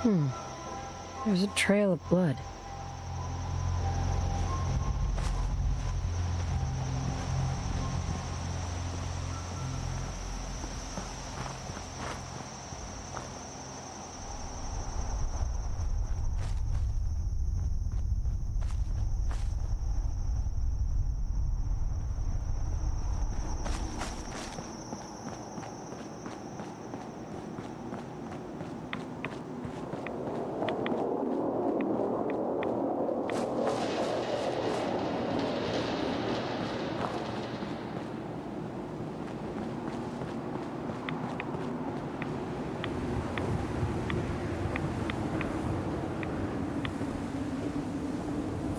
There's a trail of blood.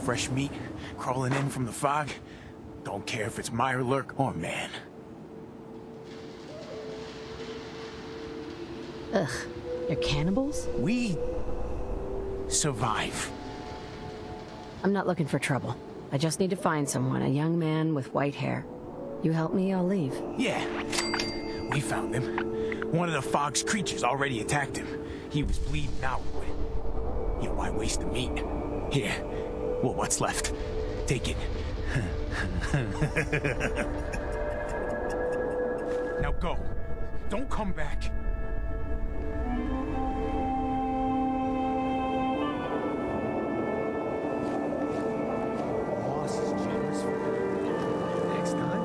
Fresh meat crawling in from the fog. Don't care if it's Mirelurk or man. Ugh, you're cannibals? We survive. I'm not looking for trouble. I just need to find someone, a young man with white hair. You help me, I'll leave. Yeah, we found him. One of the fog's creatures already attacked him. He was bleeding out. You know, why waste the meat? Here, well, what's left? Take it. Now go. Don't come back. Boss is generous for you. Next time.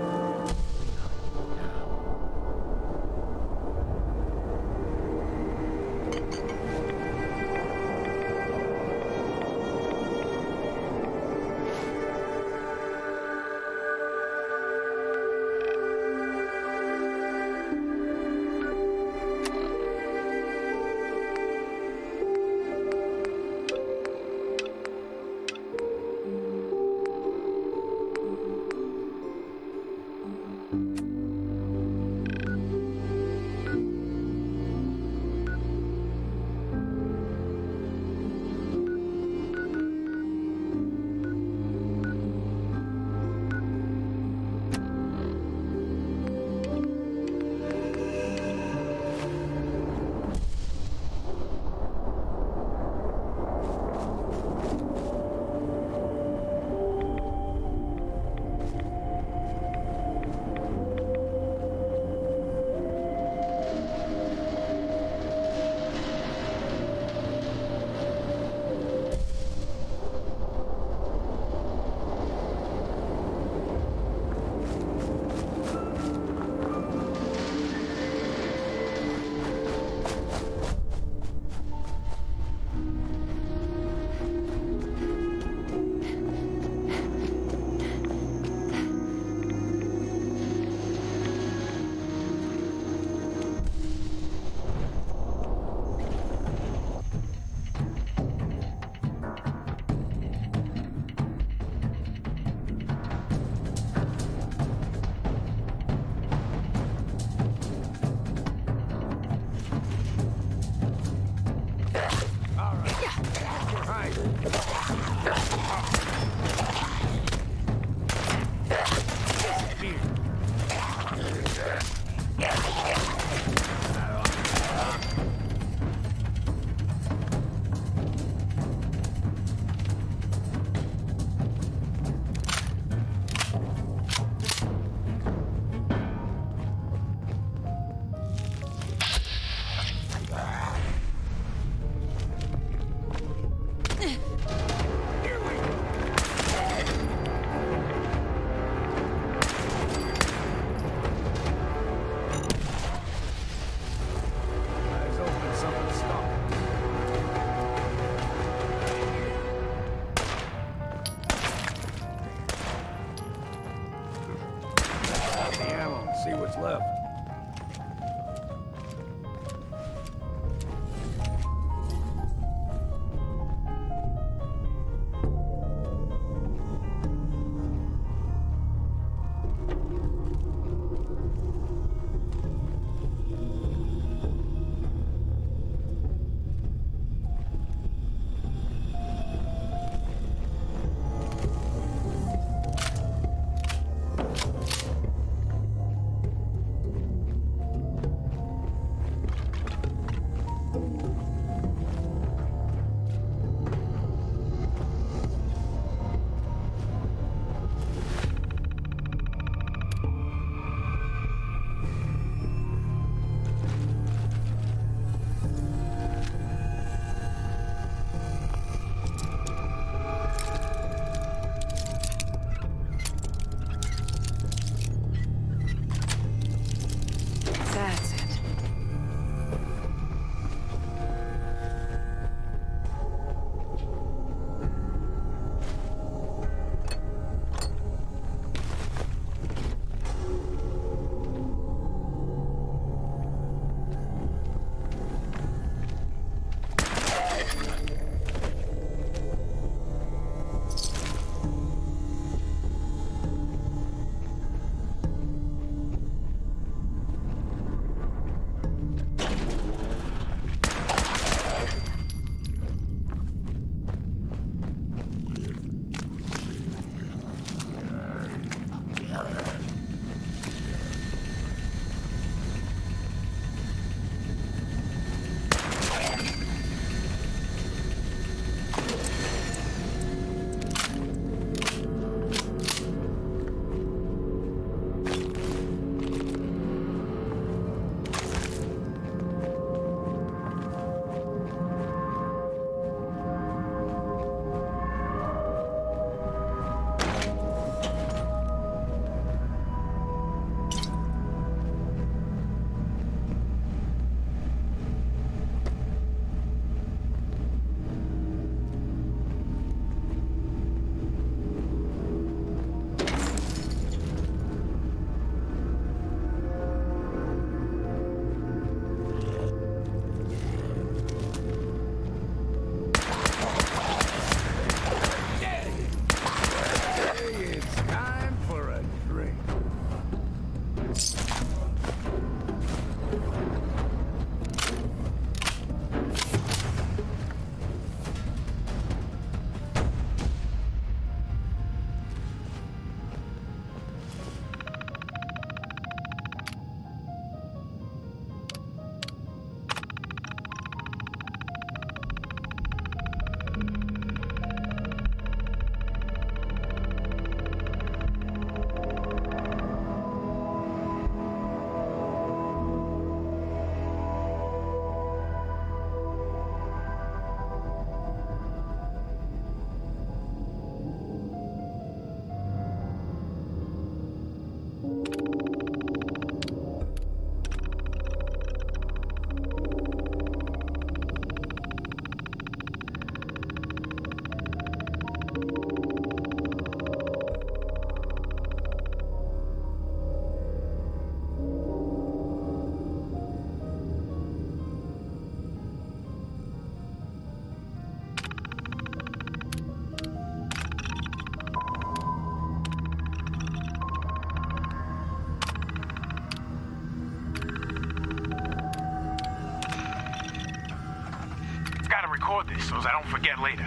record this so I don't forget later.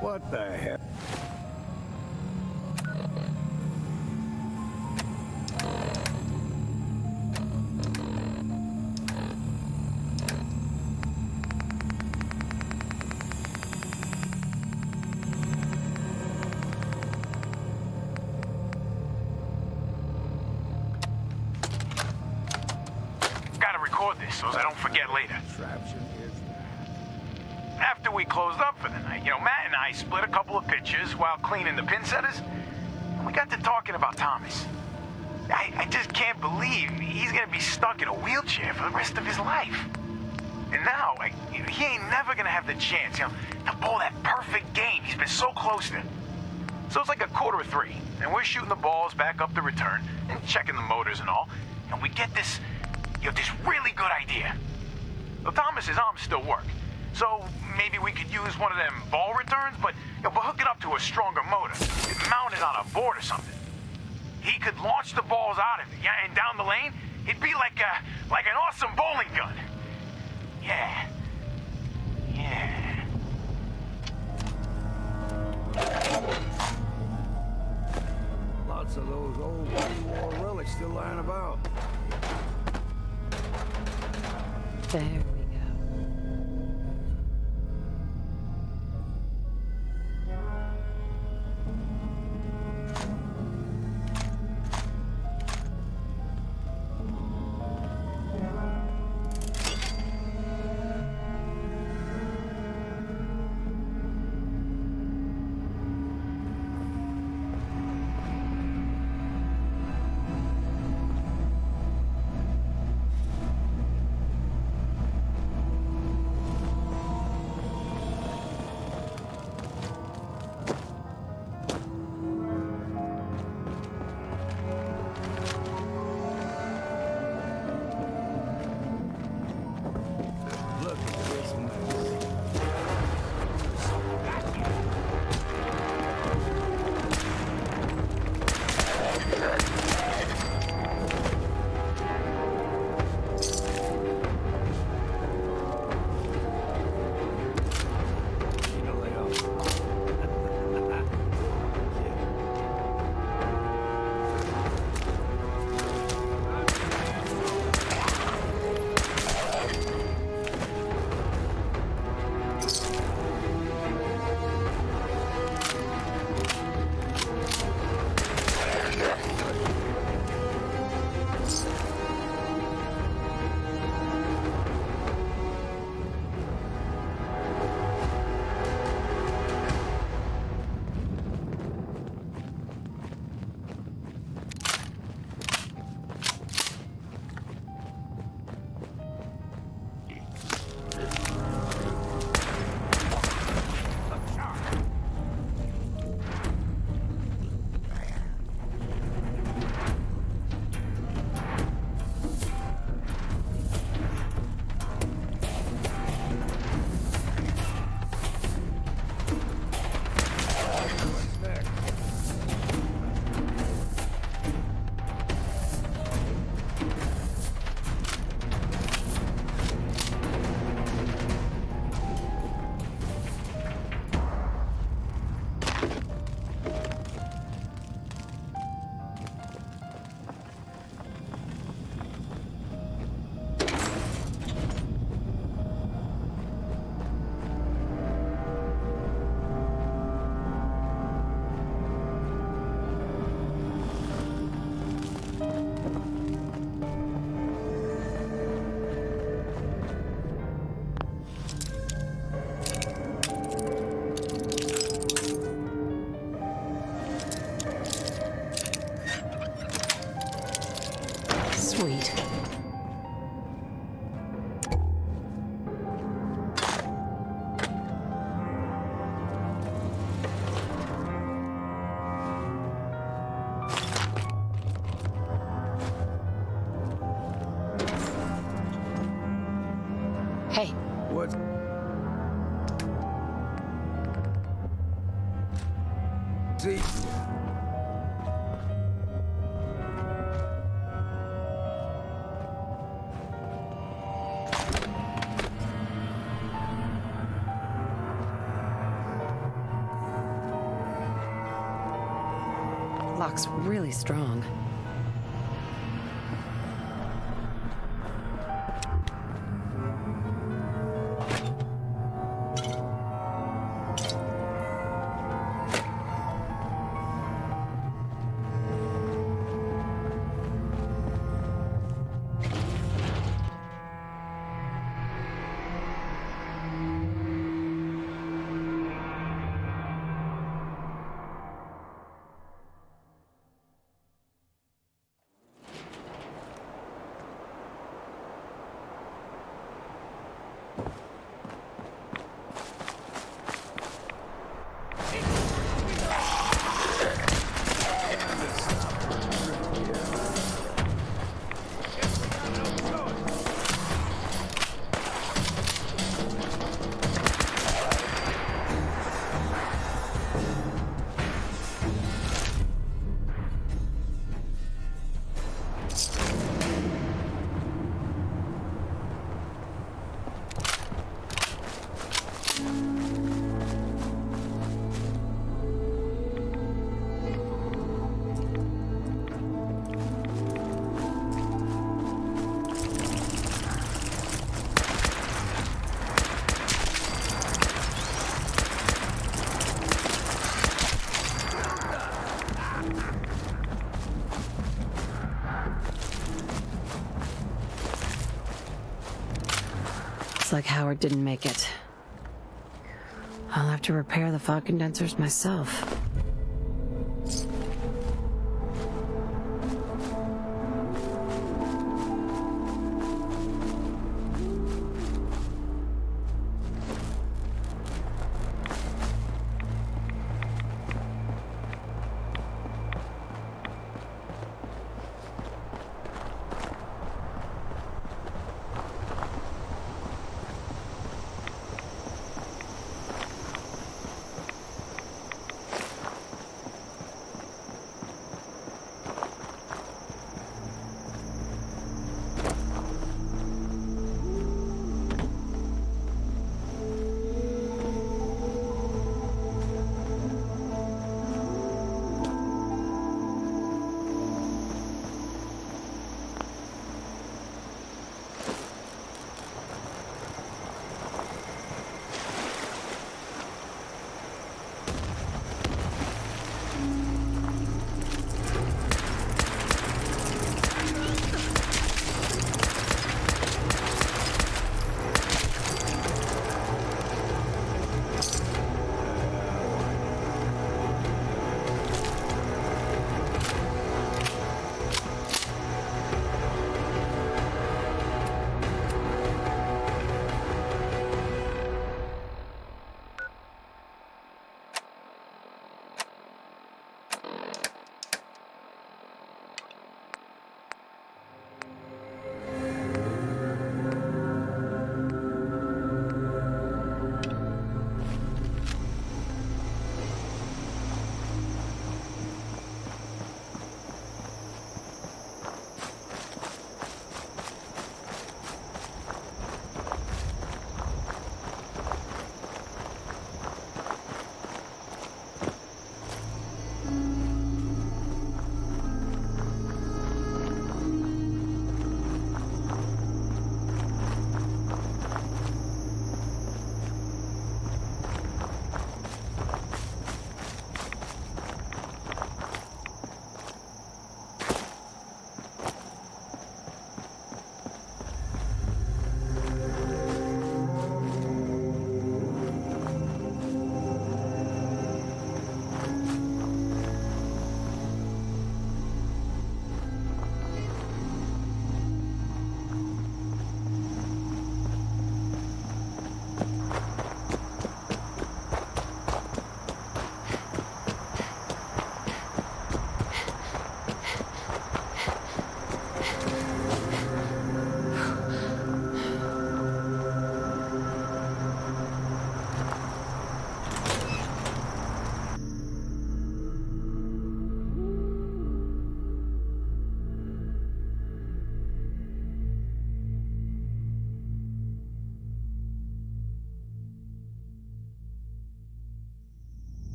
What the hell? Gotta record this so I don't forget later. Contraption is After we closed up for the night, Matt and I split a couple of pictures while cleaning the pin setters, and we got to talking about Thomas. I just can't believe he's gonna be stuck in a wheelchair for the rest of his life. And now, he ain't never gonna have the chance, to pull that perfect game he's been so close to. So it's like 2:45, and we're shooting the balls back up the return and checking the motors and all, and we get this really good idea. Well, Thomas's arms still work, so maybe we could use one of them ball returns, but hook it up to a stronger motor, mount it on a board or something. He could launch the balls out of it, and down the lane, it'd be like an awesome bowling gun. Yeah. lots of those old war relics still lying about. There we go. Look at this mess. You know they are. What's next? Sweet. Hey, What's... See? clock's really strong. Looks like Howard didn't make it. I'll have to repair the fog condensers myself.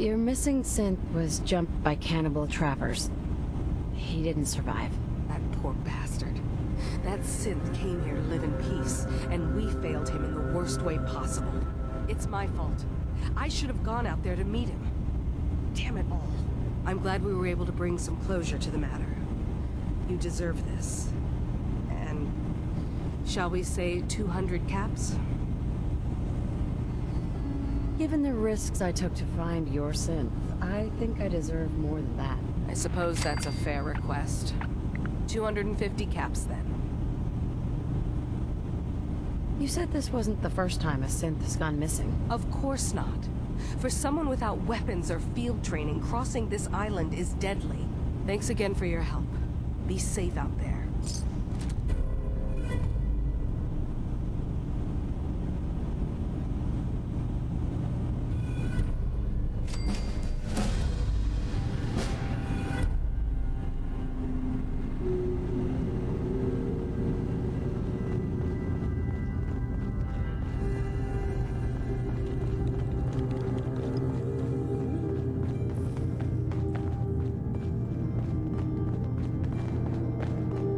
Your missing synth was jumped by cannibal trappers. He didn't survive. That poor bastard. That synth came here to live in peace, and we failed him in the worst way possible. It's my fault. I should have gone out there to meet him. Damn it all. I'm glad we were able to bring some closure to the matter. You deserve this. And shall we say 200 caps? Given the risks I took to find your synth, I think I deserve more than that. I suppose that's a fair request. 250 caps, then. You said this wasn't the first time a synth has gone missing. Of course not. For someone without weapons or field training, crossing this island is deadly. Thanks again for your help. Be safe out there.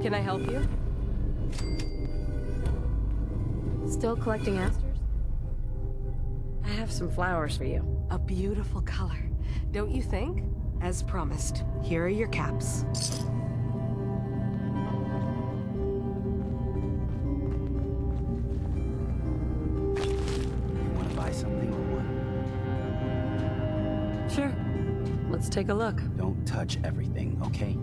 Can I help you? Still collecting asters? I have some flowers for you. A beautiful color, don't you think? As promised, here are your caps. You want to buy something or what? Sure. Let's take a look. Don't touch everything, okay?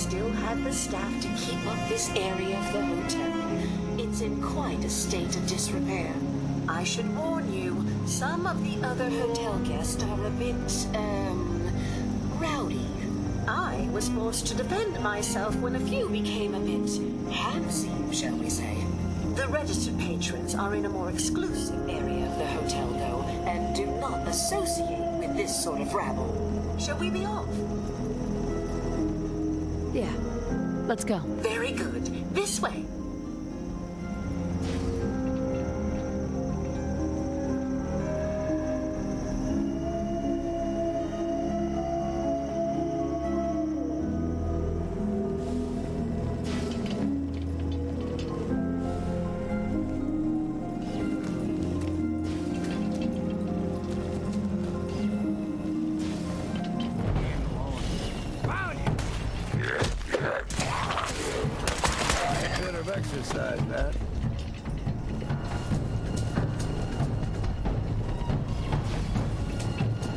still have the staff to keep up this area of the hotel. It's in quite a state of disrepair. I should warn you, some of the other hotel guests are a bit, rowdy. I was forced to defend myself when a few became a bit handsy, shall we say. The registered patrons are in a more exclusive area of the hotel, though, and do not associate with this sort of rabble. Shall we be off? Yeah. Let's go. Very good. This way. Bit of exercise, that.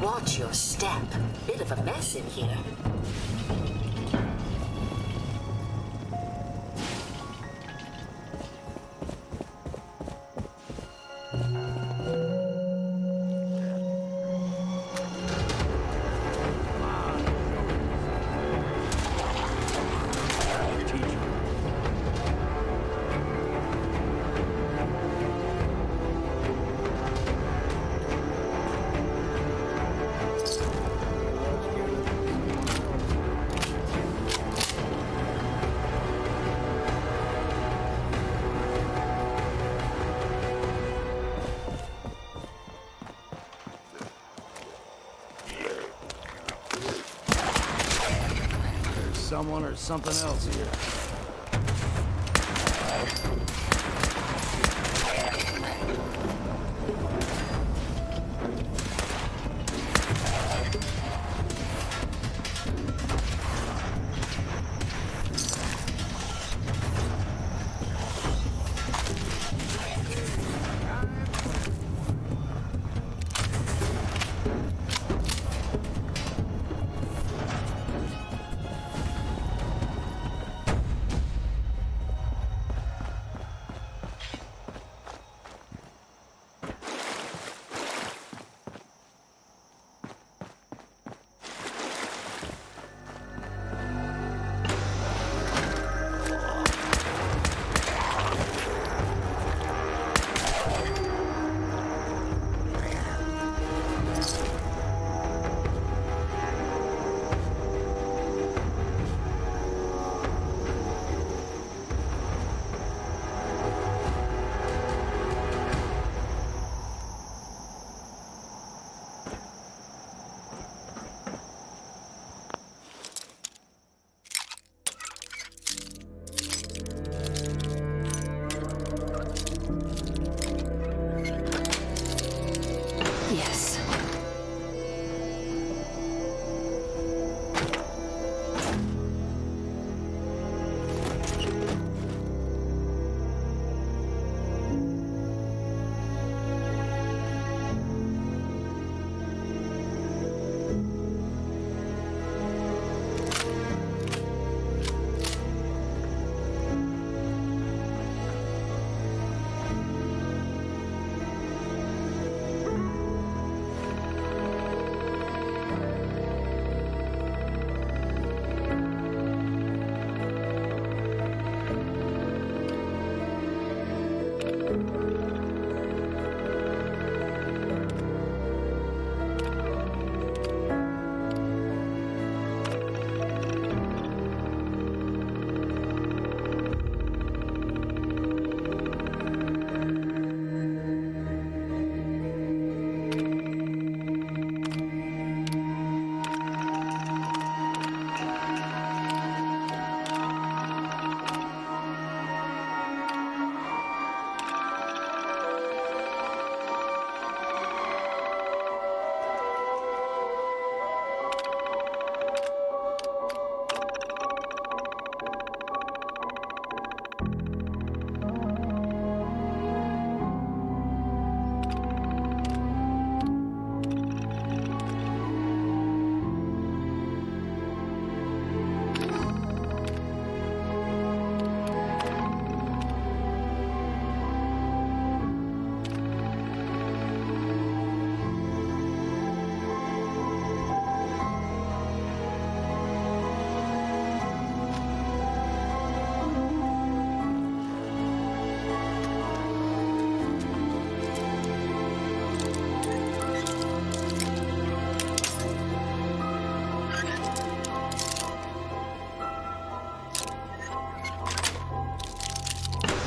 Watch your step. Bit of a mess in here. Someone or something else here.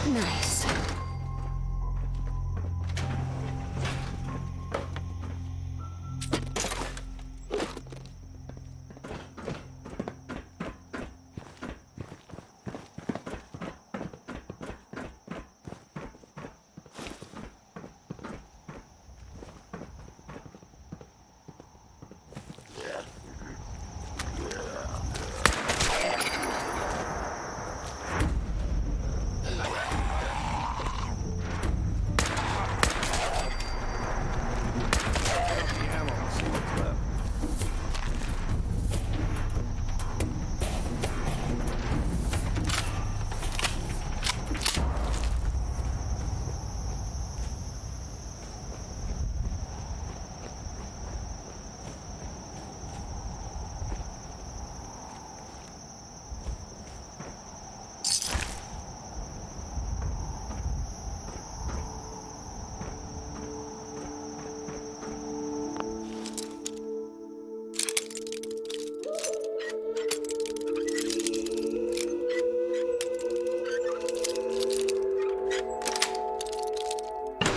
Nice. The ammo, let's see what's left.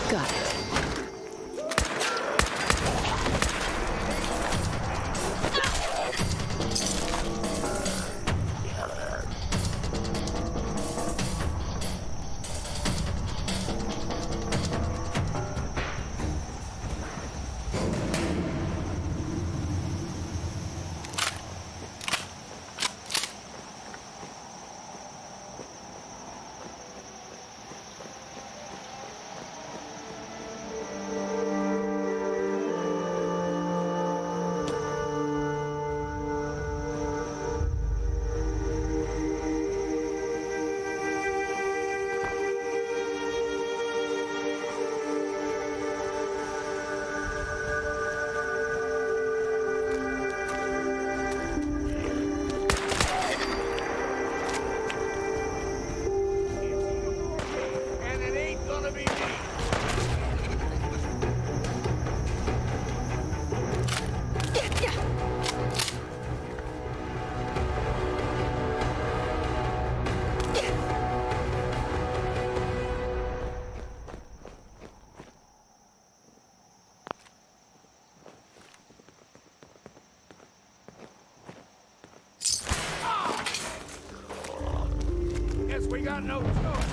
Got it. And it ain't gonna be me. Guess we got no choice.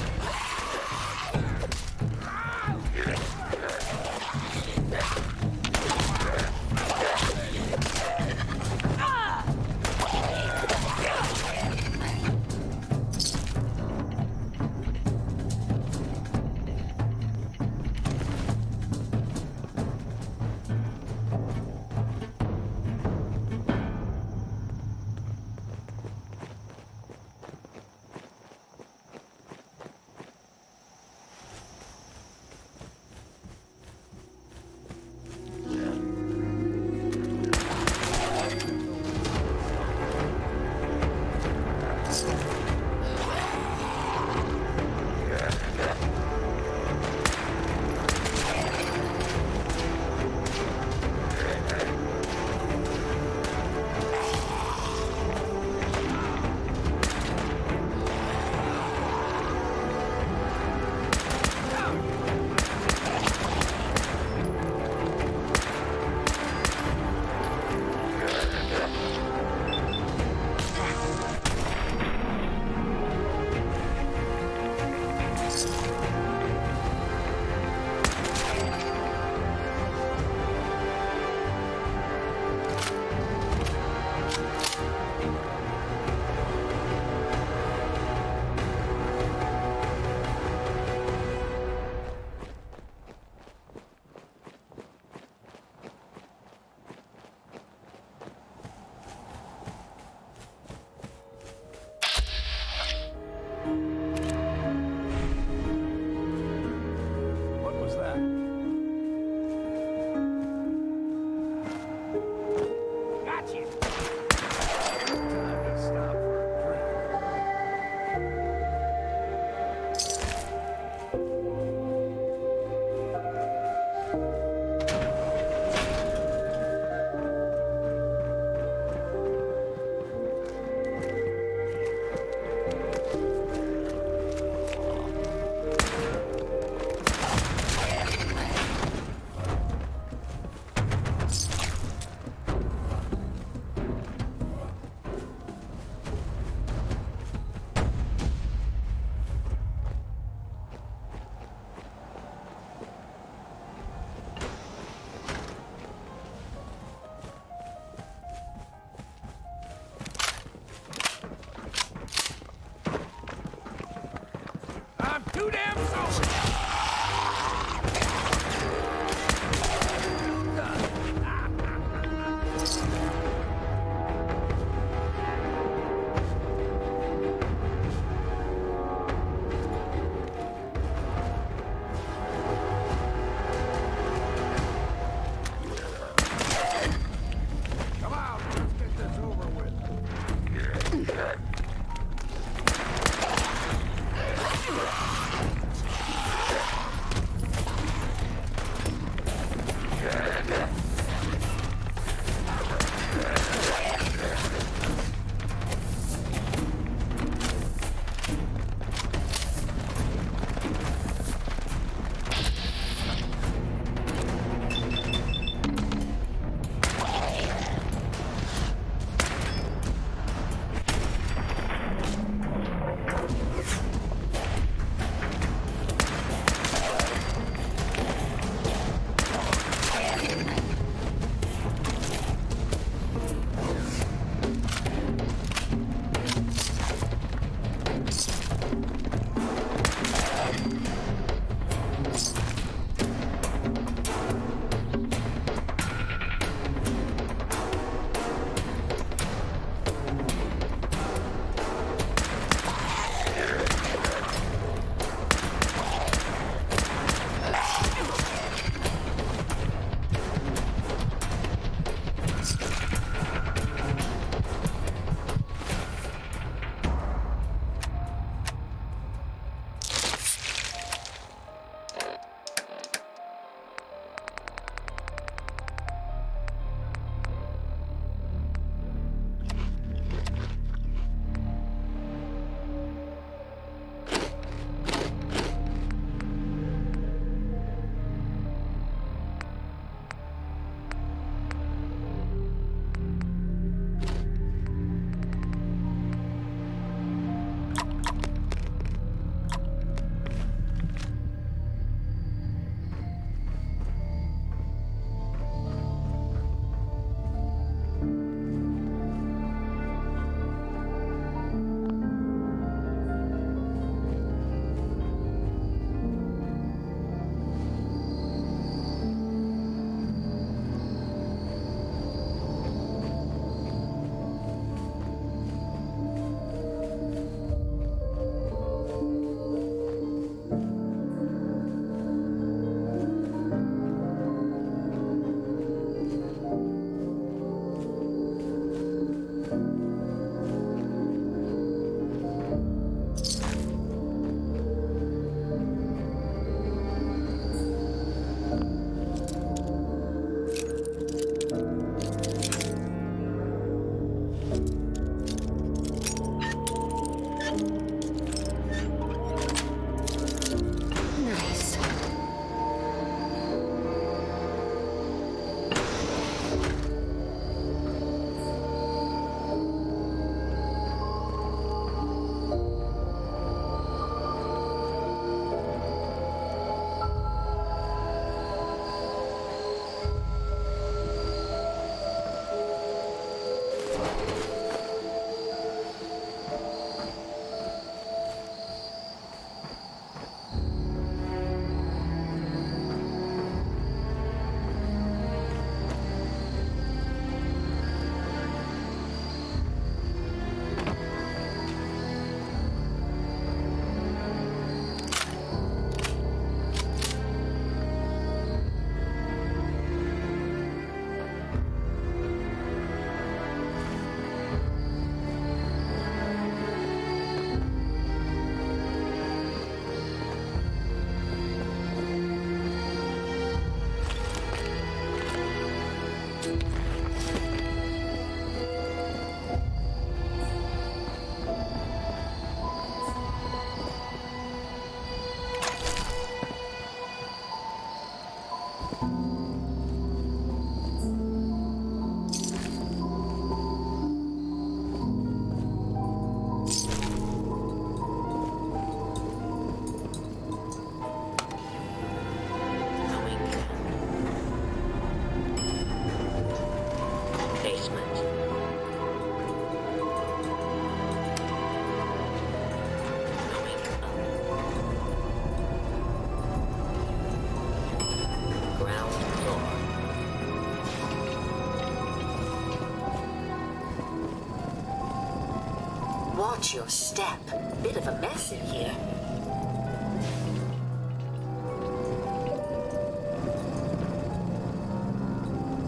Watch your step. Bit of a mess in here.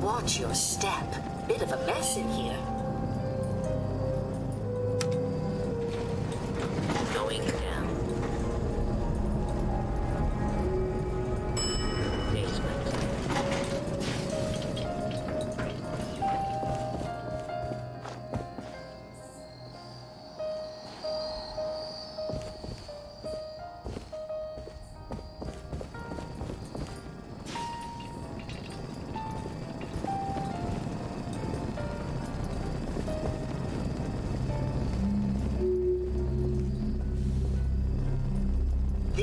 Watch your step. Bit of a mess in here.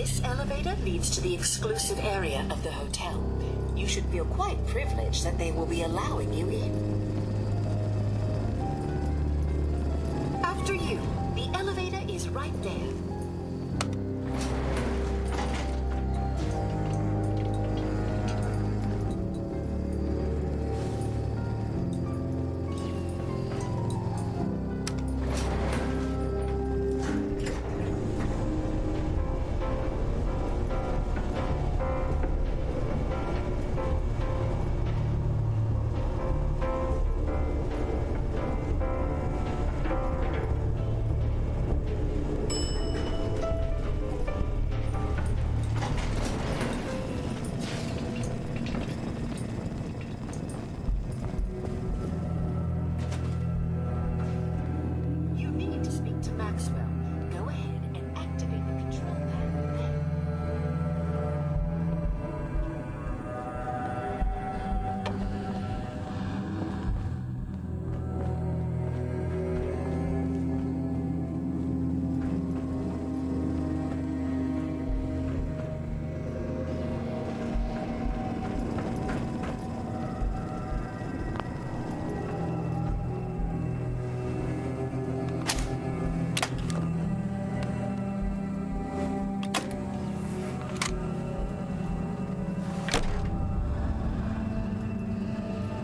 This elevator leads to the exclusive area of the hotel. You should feel quite privileged that they will be allowing you in. After you, the elevator is right there. You need to speak to Maxwell. Go ahead and activate the control panel there.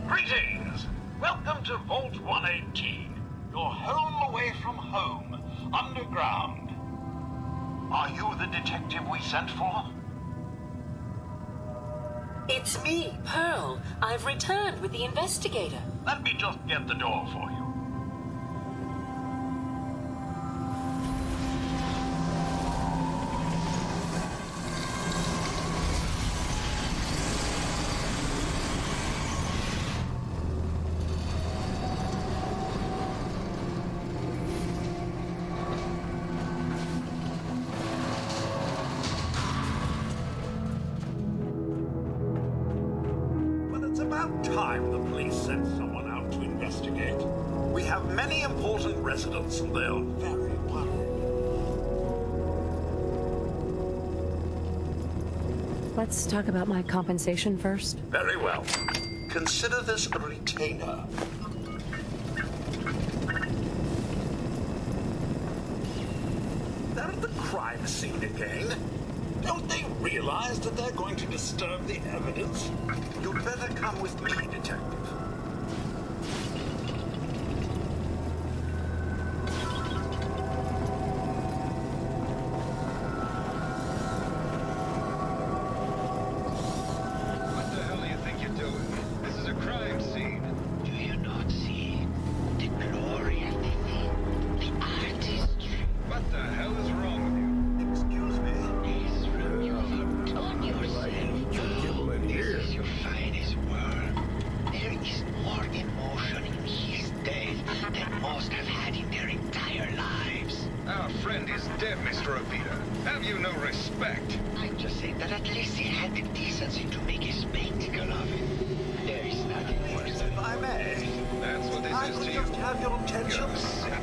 Greetings! Welcome to Vault 118, your home away from home, underground. Are you the detective we sent for? It's me, Pearl. I've returned with the investigator. Let me just get the door for you. Well, it's about time the police sent someone out to investigate. We have many important residents and they're very worried. Let's talk about my compensation first. Very well. Consider this a retainer. They're at the crime scene again. Don't they realize that they're going to disturb the evidence? You'd better come with me, Detective. What the hell do you think you're doing? This is a crime scene. Do you not see the glory of the thing, the artistry? What the hell is wrong with you? Excuse me? This room you have done yourself. This is your finest work. There is more emotion in his death than most have had in their entire lives. Our friend is dead, Mr. Avita. Have you no respect? I'm just saying that at least he had the decency to make a spectacle of it. There is nothing worse than If I may, That's what this I is could to just you. have your attention. You're sick.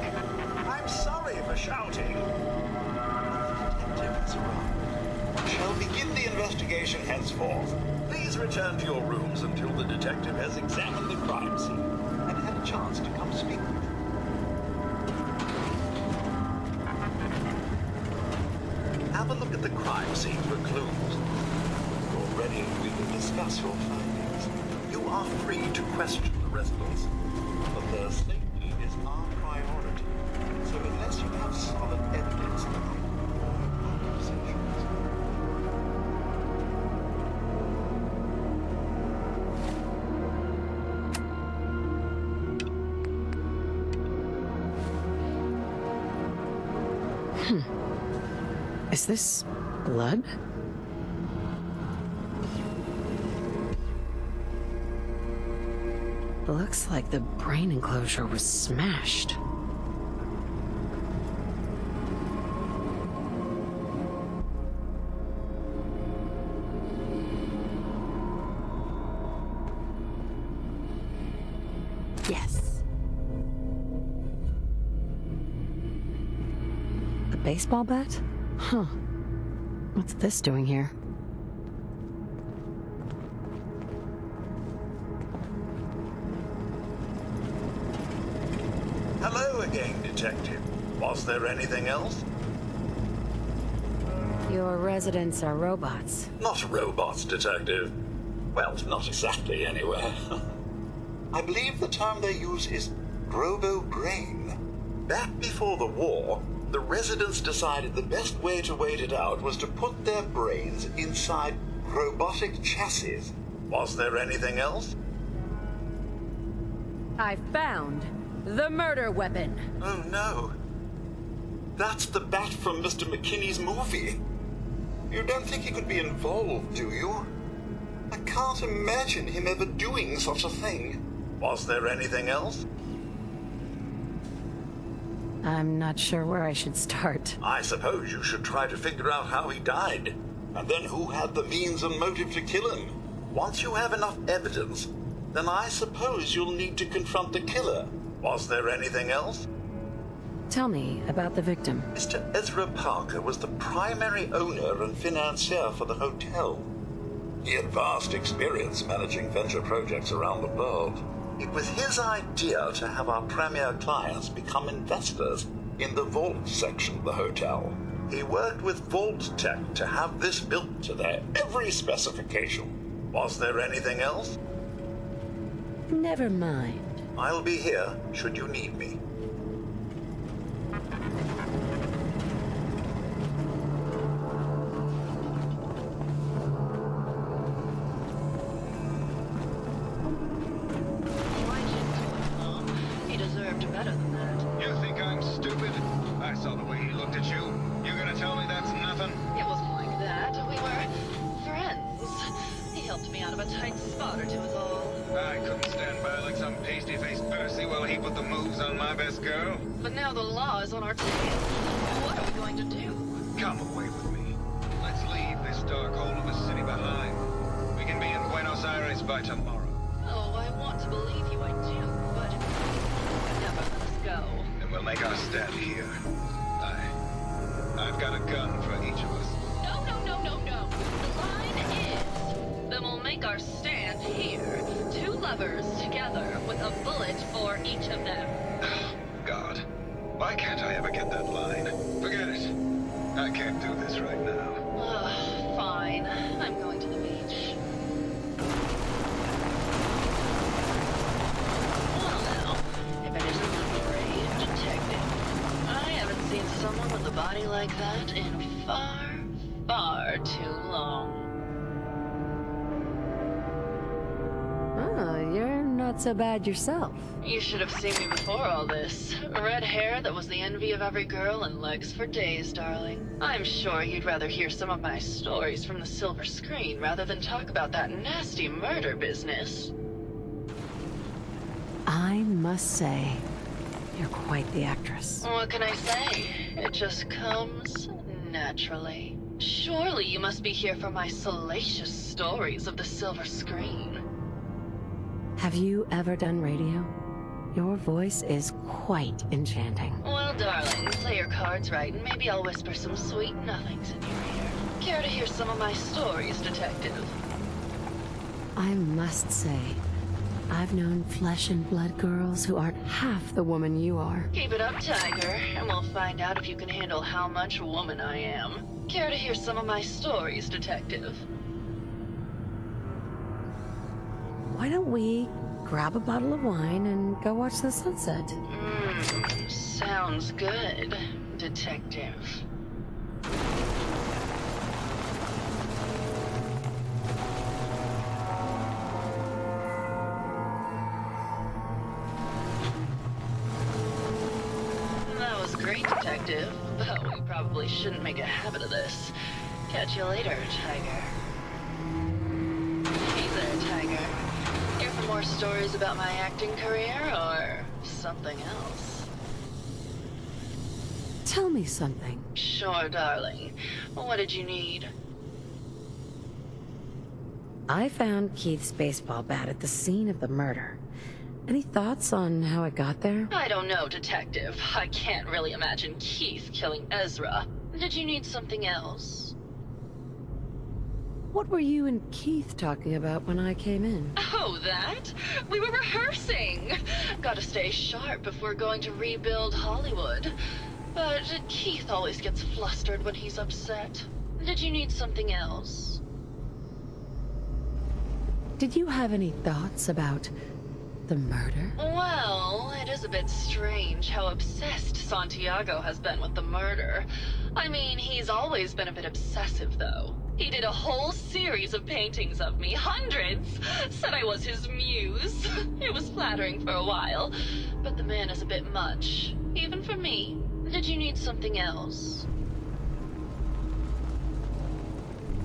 I'm sorry for shouting. Detective is around. Shall begin the investigation henceforth. Please return to your rooms until the detective has examined the crime scene and had a chance to come speak with you. Have a look at the crime scene for clues. When you're ready, we will discuss your findings. You are free to question the residents, but their safety is our priority. So unless you have solid evidence, no conversations. Is this blood? Looks like the brain enclosure was smashed. Yes. A baseball bat? Huh. What's this doing here? Hello again, Detective. Was there anything else? Your residents are robots. Not robots, Detective. Well, not exactly, anyway. I believe the term they use is robo-brain. Back before the war, the residents decided the best way to wait it out was to put their brains inside robotic chassis. Was there anything else? I found the murder weapon. Oh no. That's the bat from Mr. McKinney's movie. You don't think he could be involved, do you? I can't imagine him ever doing such a thing. Was there anything else? I'm not sure where I should start. I suppose you should try to figure out how he died, and then who had the means and motive to kill him. Once you have enough evidence, then I suppose you'll need to confront the killer. Was there anything else? Tell me about the victim. Mr. Ezra Parker was the primary owner and financier for the hotel. He had vast experience managing venture projects around the world. It was his idea to have our premier clients become investors in the vault section of the hotel. He worked with Vault Tech to have this built to their every specification. Was there anything else? Never mind. I'll be here should you need me. He deserved better than that. You think I'm stupid? I saw the way he looked at you. You gonna tell me that's nothing? It wasn't like that. We were friends. He helped me out of a tight spot or two is all. I couldn't stand by like some pasty-faced Percy while he put the moves on my best girl. But now the law is on our tail. What are we going to do? Come away with me. Let's leave this dark hole of a city behind. We can be in Buenos Aires by tomorrow. Oh, I want to believe you, I do, but never let us go. And we'll make our stand here. I've got a gun for each of us. No, no, no, no, no. The line is, then we'll make our stand here. Two lovers together with a bullet for each of them. God, why can't I ever get that line? Forget it. I can't do this right now. Fine. I'm going to the beach. Well now, if it isn't the brave detective. I haven't seen someone with a body like that in far, far too long. Oh, you're not so bad yourself. You should have seen me before all this. Red hair that was the envy of every girl and legs for days, darling. I'm sure you'd rather hear some of my stories from the silver screen rather than talk about that nasty murder business. I must say, you're quite the actress. What can I say? It just comes naturally. Surely you must be here for my salacious stories of the silver screen. Have you ever done radio? Your voice is quite enchanting. Well, darling, play your cards right, and maybe I'll whisper some sweet nothings in your ear. Care to hear some of my stories, detective? I must say, I've known flesh and blood girls who aren't half the woman you are. Keep it up, Tiger, and we'll find out if you can handle how much woman I am. Care to hear some of my stories, detective? Why don't we grab a bottle of wine and go watch the sunset? Sounds good, detective. That was great, detective, but we probably shouldn't make a habit of this. Catch you later, Tiger. Hey there, Tiger. Here for more stories about my acting career, or something else? Tell me something. Sure, darling. What did you need? I found Keith's baseball bat at the scene of the murder. Any thoughts on how it got there? I don't know, detective. I can't really imagine Keith killing Ezra. Did you need something else? What were you and Keith talking about when I came in? Oh, that? We were rehearsing. Gotta stay sharp if we're going to rebuild Hollywood. But Keith always gets flustered when he's upset. Did you need something else? Did you have any thoughts about the murder? Well, it is a bit strange how obsessed Santiago has been with the murder. I mean, he's always been a bit obsessive, though. He did a whole series of paintings of me, hundreds. Said I was his muse. It was flattering for a while, but the man is a bit much, even for me. Did you need something else?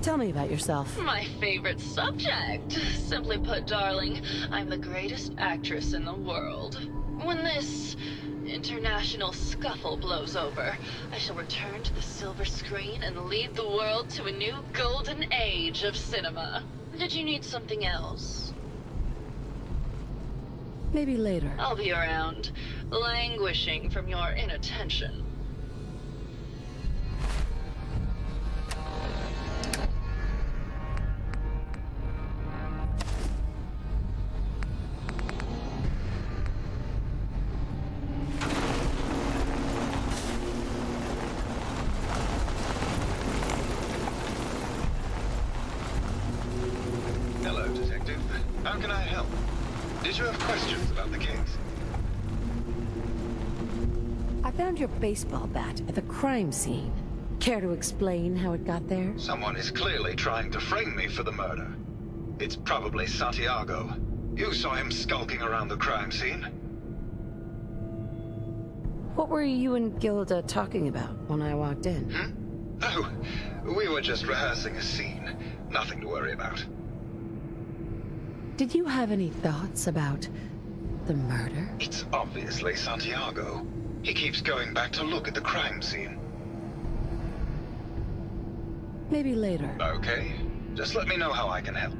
Tell me about yourself. My favorite subject. Simply put, darling, I'm the greatest actress in the world. When this international scuffle blows over, I shall return to the silver screen and lead the world to a new golden age of cinema. Did you need something else? Maybe later. I'll be around, languishing from your inattention. Hello, Detective. How can I help? Did you have questions about the case? I found your baseball bat at the crime scene. Care to explain how it got there? Someone is clearly trying to frame me for the murder. It's probably Santiago. You saw him skulking around the crime scene. What were you and Gilda talking about when I walked in? Oh, we were just rehearsing a scene. Nothing to worry about. Did you have any thoughts about the murder? It's obviously Santiago. He keeps going back to look at the crime scene. Maybe later. Okay. Just let me know how I can help.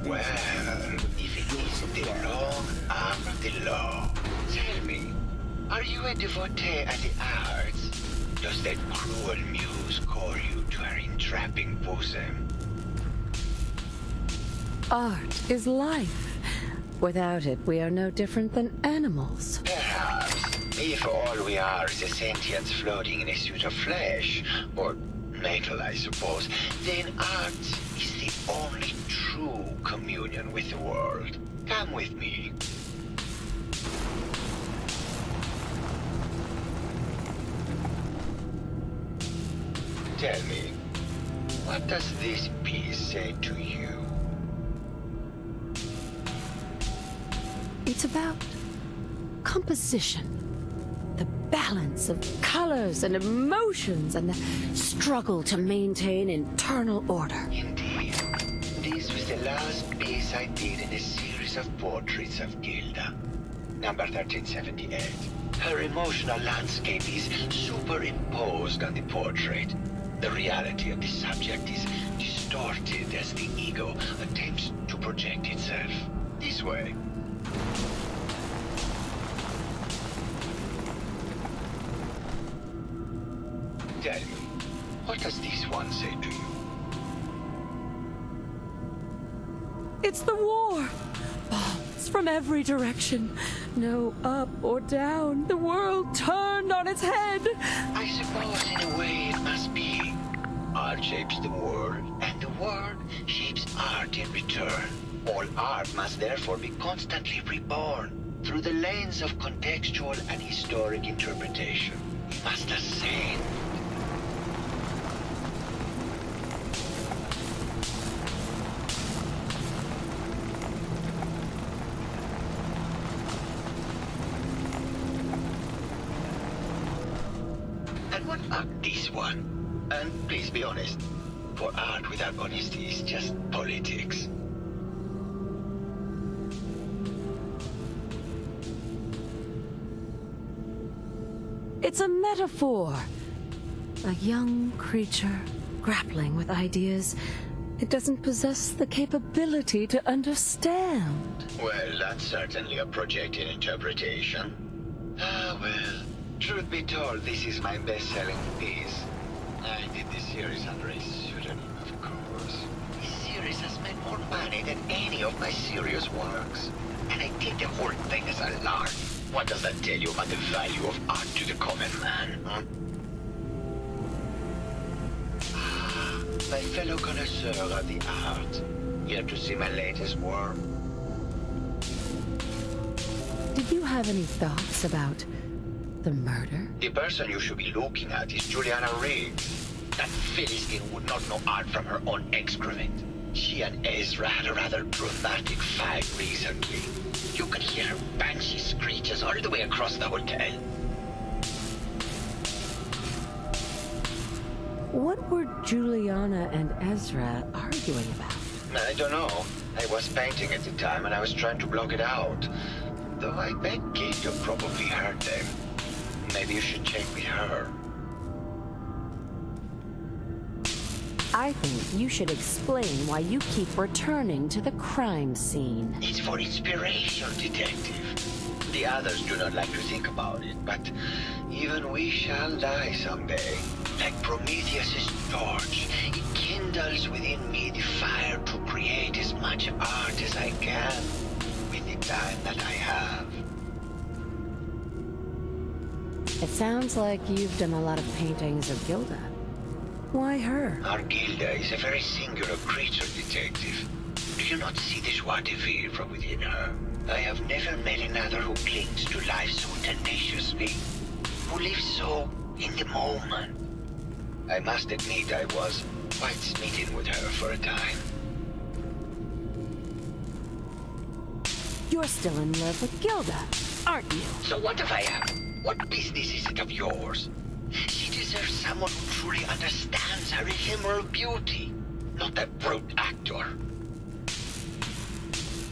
Well. If it is the long arm of the law, tell me, are you a devotee of the arts? Does that cruel muse call you to her entrapping bosom? Art is life. Without it, we are no different than animals. Perhaps, if all we are is a sentience floating in a suit of flesh, or metal, I suppose, then art is the only true communion with the world. Come with me. Tell me, what does this piece say to you? It's about composition. The balance of colors and emotions and the struggle to maintain internal order. Indeed. This was the last piece I did in a series of portraits of Gilda. Number 1378. Her emotional landscape is superimposed on the portrait. The reality of the subject is distorted as the ego attempts to project itself. This way. Tell me, what does this one say to you? It's the war. Bombs from every direction. No up or down. The world turned on its head. I suppose in a way it must be. Art shapes the world, and the world shapes art in return. All art must therefore be constantly reborn through the lens of contextual and historic interpretation. We must ascend. And what about this one? And please be honest, For art without honesty is just politics. It's a metaphor. A young creature grappling with ideas it doesn't possess the capability to understand. Well, that's certainly a projected interpretation. Ah, well, truth be told, this is my best-selling piece. I did this series under a pseudonym, of course. This series has made more money than any of my serious works. And I take the whole thing as a lark. What does that tell you about the value of art to the common man, huh? My fellow connoisseur of the art, here to see my latest work. Did you have any thoughts about the murder? The person you should be looking at is Juliana Riggs. That Philistine would not know art from her own excrement. She and Ezra had a rather dramatic fight recently. You could hear her banshee screeches all the way across the hotel. What were Juliana and Ezra arguing about? I don't know. I was painting at the time and I was trying to block it out. Though I bet Gilda probably heard them. Maybe you should check with her. I think you should explain why you keep returning to the crime scene. It's for inspiration, detective. The others do not like to think about it, but even we shall die someday. Like Prometheus's torch, it kindles within me the fire to create as much art as I can with the time that I have. It sounds like you've done a lot of paintings of Gilda. Why her? Our Gilda is a very singular creature, detective. Do you not see the joie de vivre from within her? I have never met another who clings to life so tenaciously, who lives so in the moment. I must admit I was quite smitten with her for a time. You're still in love with Gilda, aren't you? So what if I am? What business is it of yours? She deserves someone who truly understands her ephemeral beauty, not that brute actor.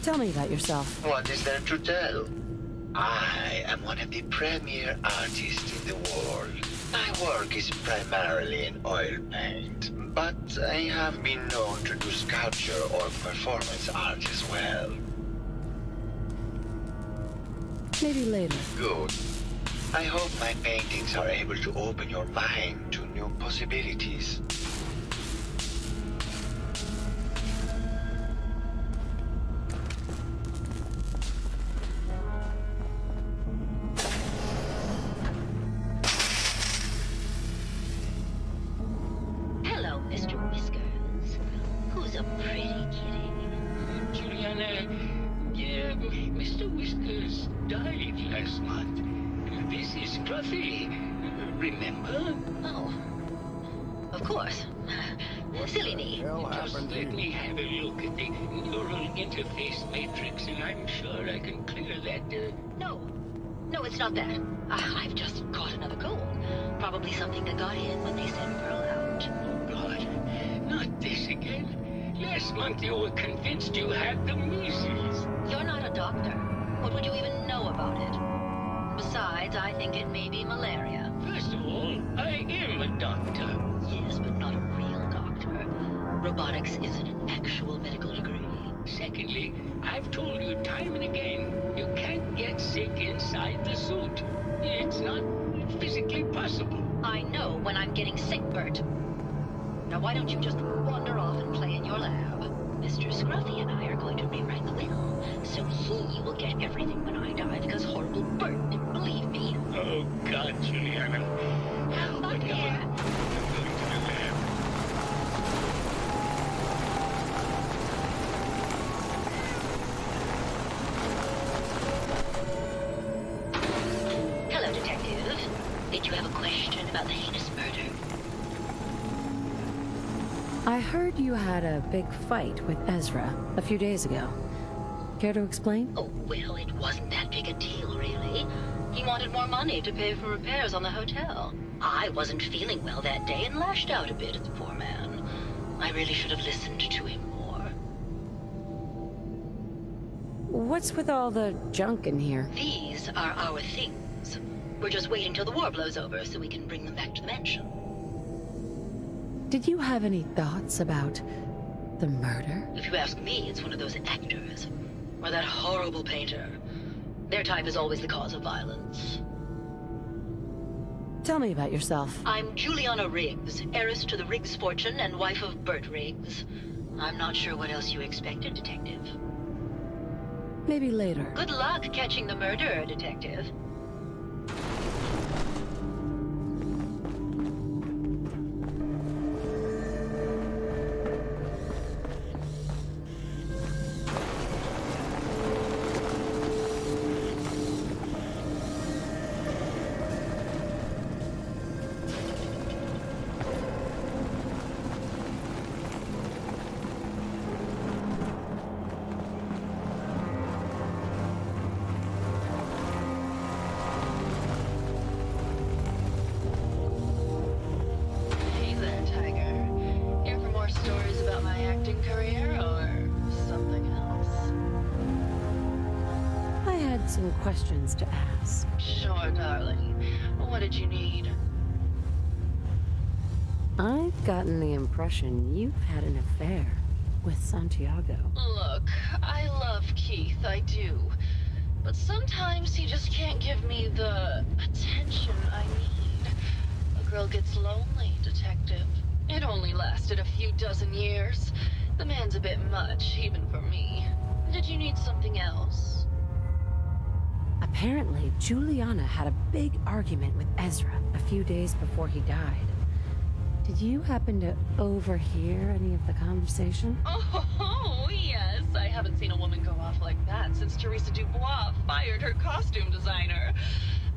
Tell me about yourself. What is there to tell? I am one of the premier artists in the world. My work is primarily in oil paint, but I have been known to do sculpture or performance art as well. Maybe later. Good. I hope my paintings are able to open your mind to new possibilities. Hello, Mr. Whiskers. Who's a pretty kitty? Juliana, Mr. Whiskers died last month. This is Scruffy. Remember? Oh, of course. Silly me. Just let me have a look at the neural interface matrix, and I'm sure I can clear that. No, it's not that. I've just caught another cold. Probably something that got in when they sent Pearl out. Oh, God. Not this again. Last month you were convinced you had the measles. You're not a doctor. What would you even know about it? Besides, I think it may be malaria. First of all, I am a doctor. Yes, but not a real doctor. Robotics isn't an actual medical degree. Secondly, I've told you time and again, you can't get sick inside the suit. It's not physically possible. I know when I'm getting sick, Bert. Now why don't you just wander off and play in your lab? Mr. Scruffy and I are going to rewrite the will, so he will get everything when I die because horrible Bert didn't believe me. Oh, God, Juliana. Up here. I'm going to the lab. Hello, Detective. Did you have a question about the heinous murder? I heard you had a big fight with Ezra a few days ago. Care to explain? Oh, well, it wasn't that big a deal, really. He wanted more money to pay for repairs on the hotel. I wasn't feeling well that day and lashed out a bit at the poor man. I really should have listened to him more. What's with all the junk in here? These are our things. We're just waiting till the war blows over so we can bring them back to the mansion. Did you have any thoughts about the murder? If you ask me, it's one of those actors. Or that horrible painter. Their type is always the cause of violence. Tell me about yourself. I'm Juliana Riggs, heiress to the Riggs fortune and wife of Bert Riggs. I'm not sure what else you expected, Detective. Maybe later. Good luck catching the murderer, Detective. Hey there, Tiger. Here for more stories about my acting career or something else? I had some questions to ask. Sure, darling. What did you need? I've gotten the impression you've had an affair with Santiago. Look, I love Keith, I do. But sometimes he just can't give me the attention I need. A girl gets lonely, Detective. It only lasted a few dozen years. The man's a bit much, even for me. Did you need something else? Apparently, Juliana had a big argument with Ezra a few days before he died. Did you happen to overhear any of the conversation? Oh, yes. I haven't seen a woman go off like that since Teresa Dubois fired her costume designer.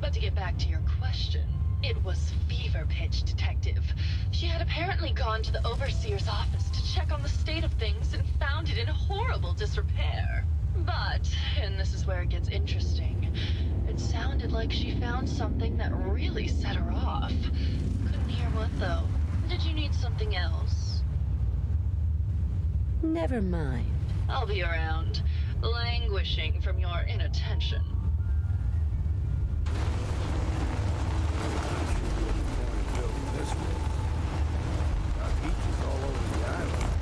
But to get back to your question, it was fever pitch, Detective. She had apparently gone to the overseer's office to check on the state of things and found it in horrible disrepair. But, and this is where it gets interesting, it sounded like she found something that really set her off. Couldn't hear what, though. Did you need something else? Never mind. I'll be around, languishing from your inattention. This way. Got beaches all over the island.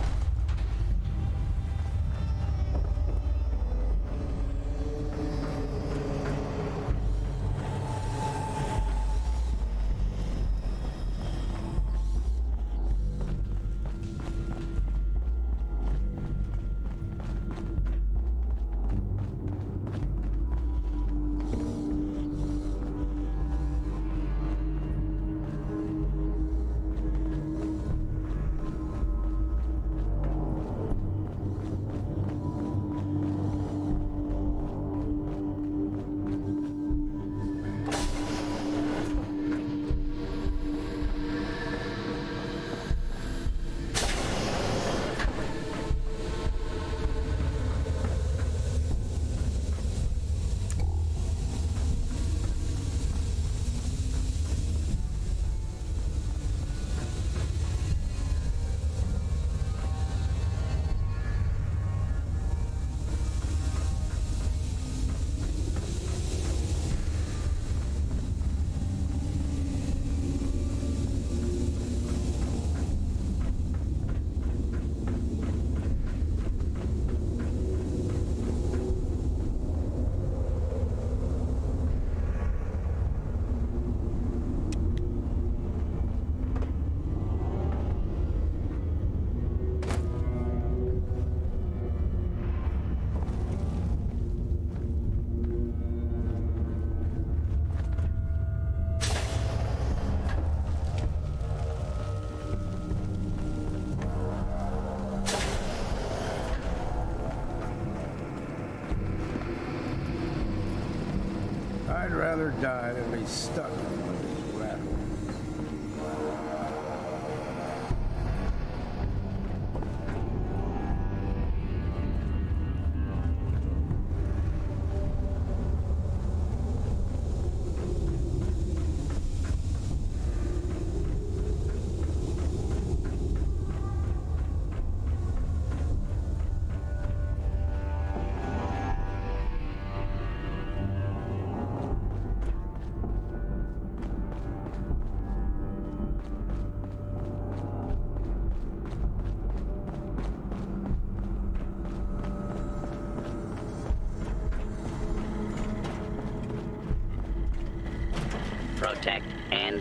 I'd rather die than be stuck in one of these rat holes.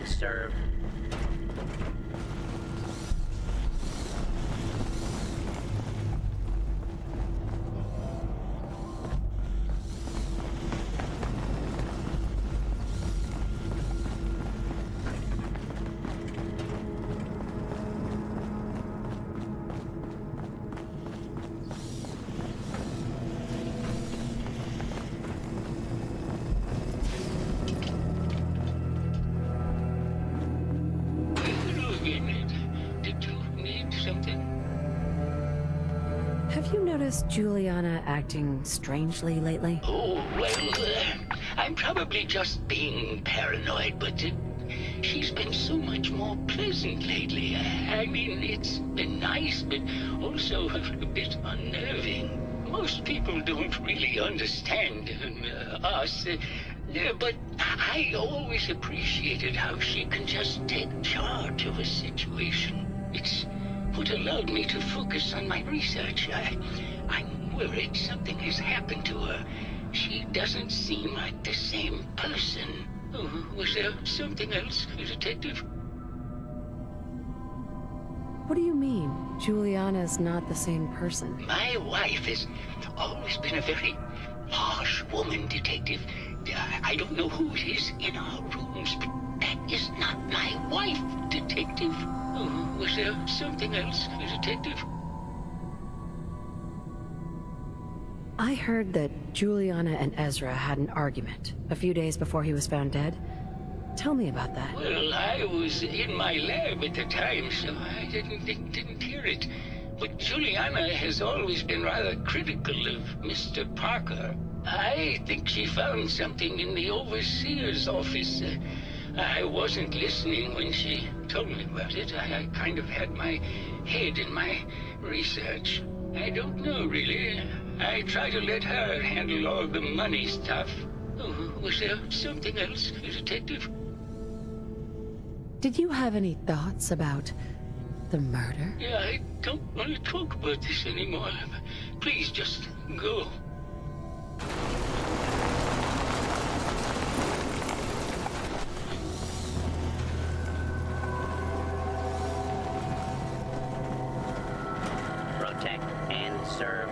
and served. Have you noticed Juliana acting strangely lately? Oh, well, I'm probably just being paranoid, but she's been so much more pleasant lately. I mean, it's been nice, but also a bit unnerving. Most people don't really understand us, but I always appreciated how she can just take charge of a situation. It's what allowed me to focus on my research. I'm worried something has happened to her. She doesn't seem like the same person. Oh, was there something else, Detective? What do you mean, Juliana's not the same person? My wife has always been a very harsh woman, Detective. I don't know who it is in our rooms, but that is not my wife, Detective. Oh, was there something else, Detective? I heard that Juliana and Ezra had an argument a few days before he was found dead. Tell me about that. Well, I was in my lab at the time, so I didn't hear it. But Juliana has always been rather critical of Mr. Parker. I think she found something in the overseer's office. I wasn't listening when she told me about it. I kind of had my head in my research. I don't know, really. I try to let her handle all the money stuff. Oh, was there something else, Detective? Did you have any thoughts about the murder? Yeah, I don't want to talk about this anymore. Please, just go. Protect and serve.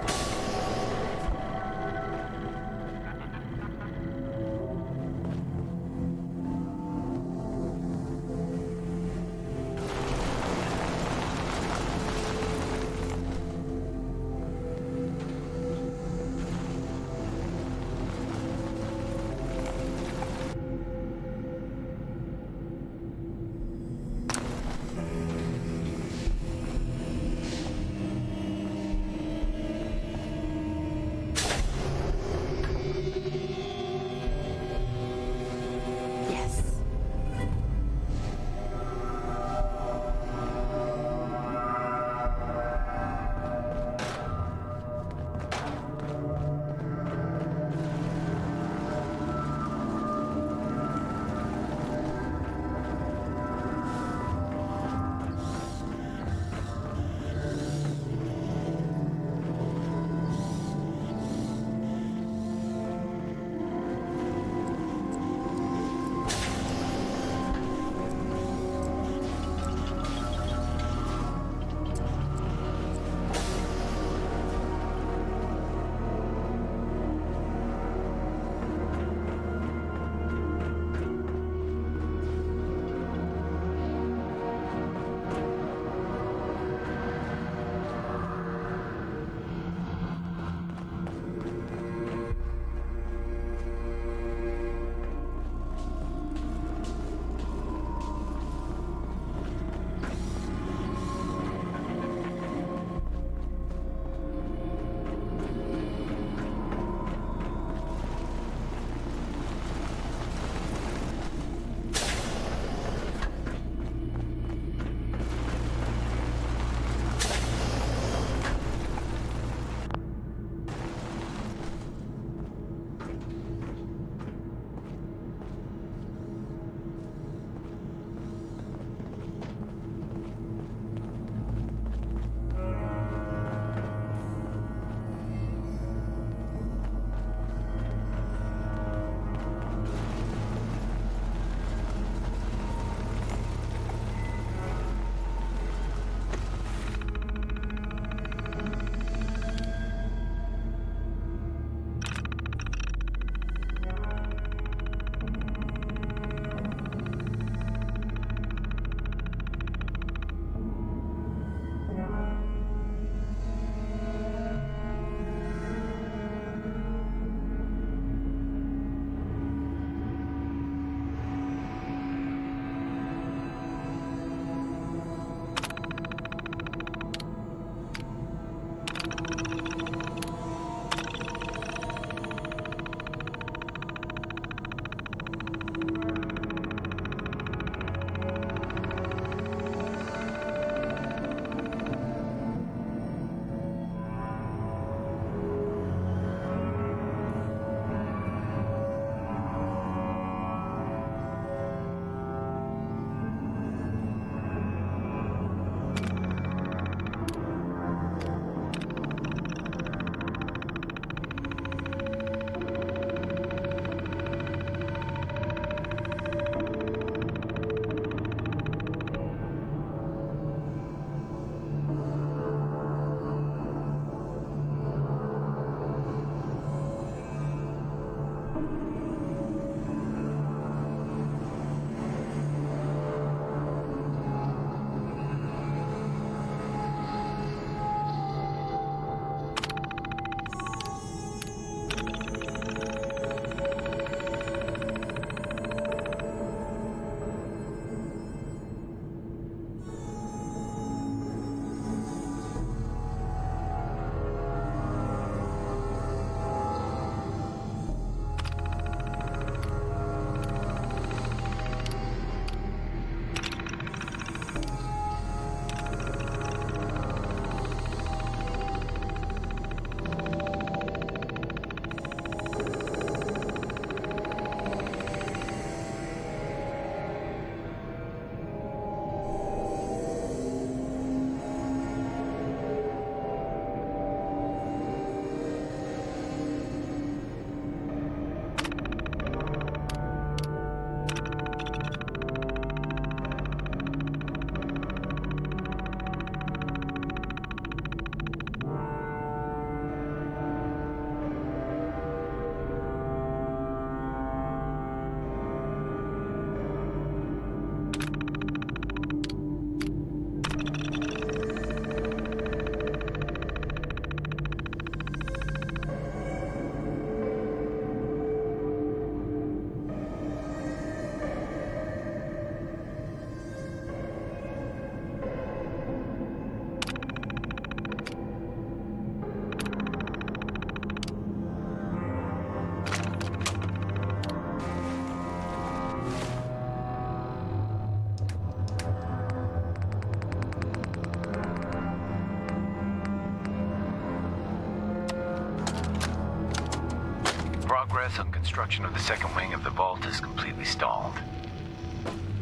progress on construction of the second wing of the vault is completely stalled.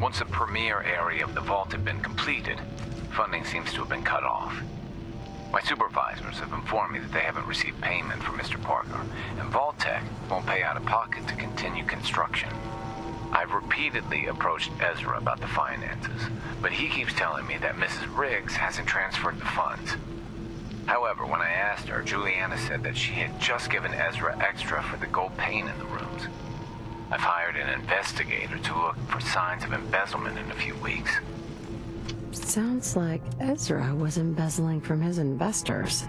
Once the premier area of the vault had been completed, funding seems to have been cut off. My supervisors have informed me that they haven't received payment from Mr. Parker, and Vault-Tec won't pay out of pocket to continue construction. I've repeatedly approached Ezra about the finances, but he keeps telling me that Mrs. Riggs hasn't transferred the funds. However, when I asked her, Juliana said that she had just given Ezra extra for the gold paint in the rooms. I've hired an investigator to look for signs of embezzlement in a few weeks. Sounds like Ezra was embezzling from his investors.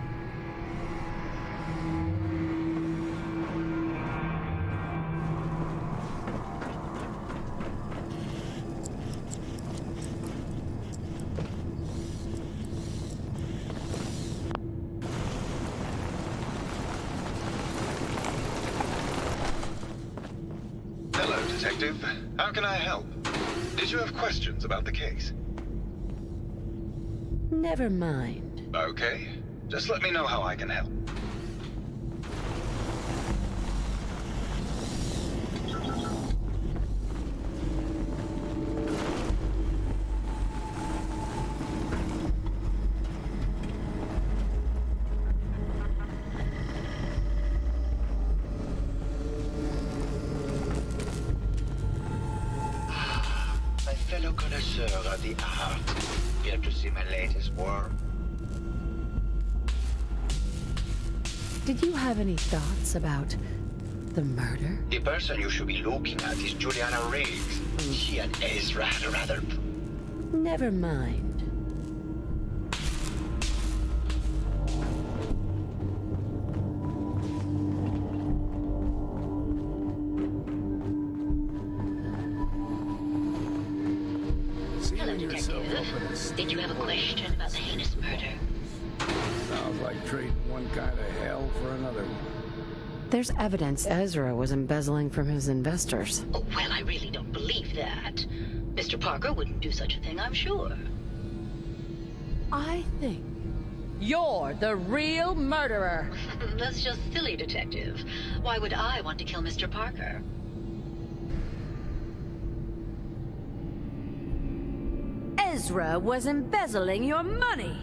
Hello, Detective. How can I help? Did you have questions about the case? Never mind. Okay. Just let me know how I can help. My fellow connoisseur of the art. Here to see my latest work. Did you have any thoughts about the murder? The person you should be looking at is Juliana Riggs. She and Ezra had a rather... Never mind. Hello, Detective. Did you have a question about the heinous murder? Sounds like trading one kind of hell for another one. There's evidence Ezra was embezzling from his investors. Oh, well, I really don't believe that. Mr. Parker wouldn't do such a thing, I'm sure. I think you're the real murderer. That's just silly, Detective. Why would I want to kill Mr. Parker? Ezra was embezzling your money.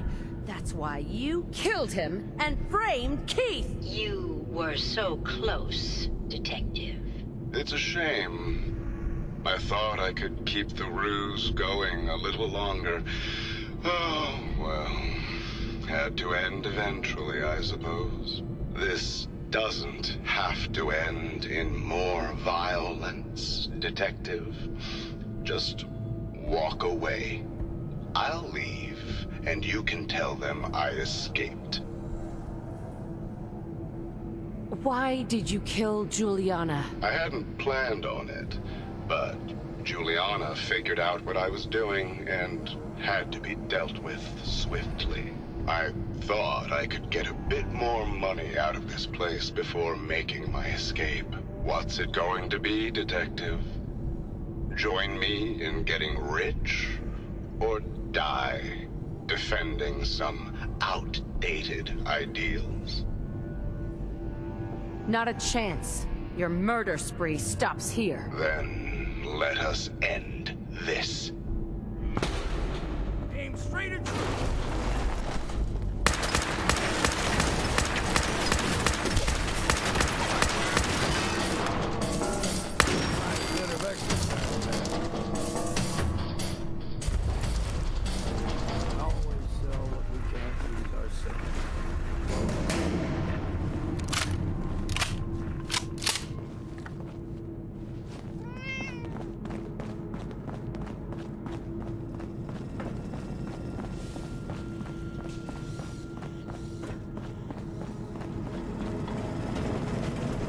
That's why you killed him and framed Keith. You were so close, Detective. It's a shame. I thought I could keep the ruse going a little longer. Oh, well. Had to end eventually, I suppose. This doesn't have to end in more violence, Detective. Just walk away. I'll leave, and you can tell them I escaped. Why did you kill Juliana? I hadn't planned on it, but Juliana figured out what I was doing and had to be dealt with swiftly. I thought I could get a bit more money out of this place before making my escape. What's it going to be, Detective? Join me in getting rich? Or die defending some outdated ideals? Not a chance. Your murder spree stops here. Then let us end this. Aim straight at you.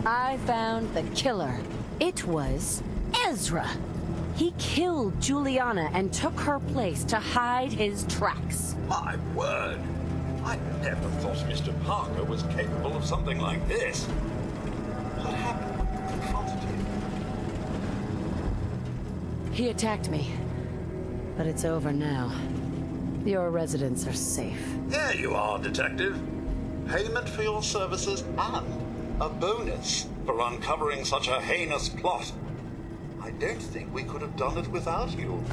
I found the killer. It was Ezra. He killed Juliana and took her place to hide his tracks. My word! I never thought Mr. Parker was capable of something like this. What happened when you confronted him? He attacked me. But it's over now. Your residents are safe. There you are, Detective. Payment for your services and a bonus for uncovering such a heinous plot. I don't think we could have done it without you.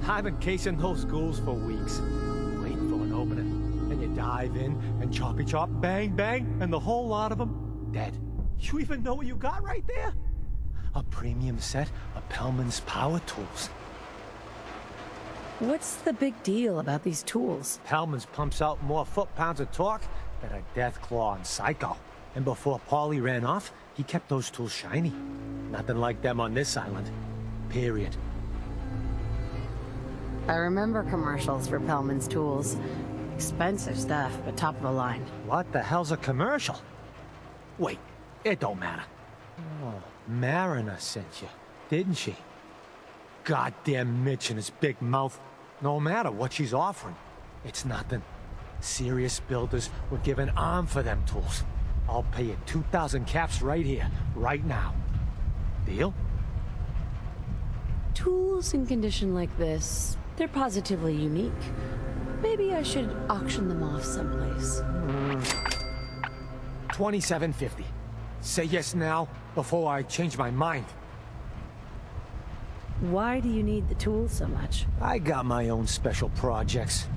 I've been casing those ghouls for weeks, waiting for an opening. And you dive in, and choppy chop, bang bang, and the whole lot of them dead. You even know what you got right there? A premium set of Pellman's power tools. What's the big deal about these tools? Pellman's pumps out more foot-pounds of torque than a Deathclaw and Psycho. And before Paulie ran off, he kept those tools shiny. Nothing like them on this island. Period. I remember commercials for Pellman's tools. Expensive stuff, but top of the line. What the hell's a commercial? Wait, it don't matter. Oh, Mariner sent you, didn't she? Goddamn Mitch and his big mouth. No matter what she's offering, it's nothing. Serious builders would give an arm for them tools. I'll pay you 2,000 caps right here, right now. Deal? Tools in condition like this, they're positively unique. Maybe I should auction them off someplace. $27.50. Say yes now, before I change my mind. Why do you need the tools so much? I got my own special projects.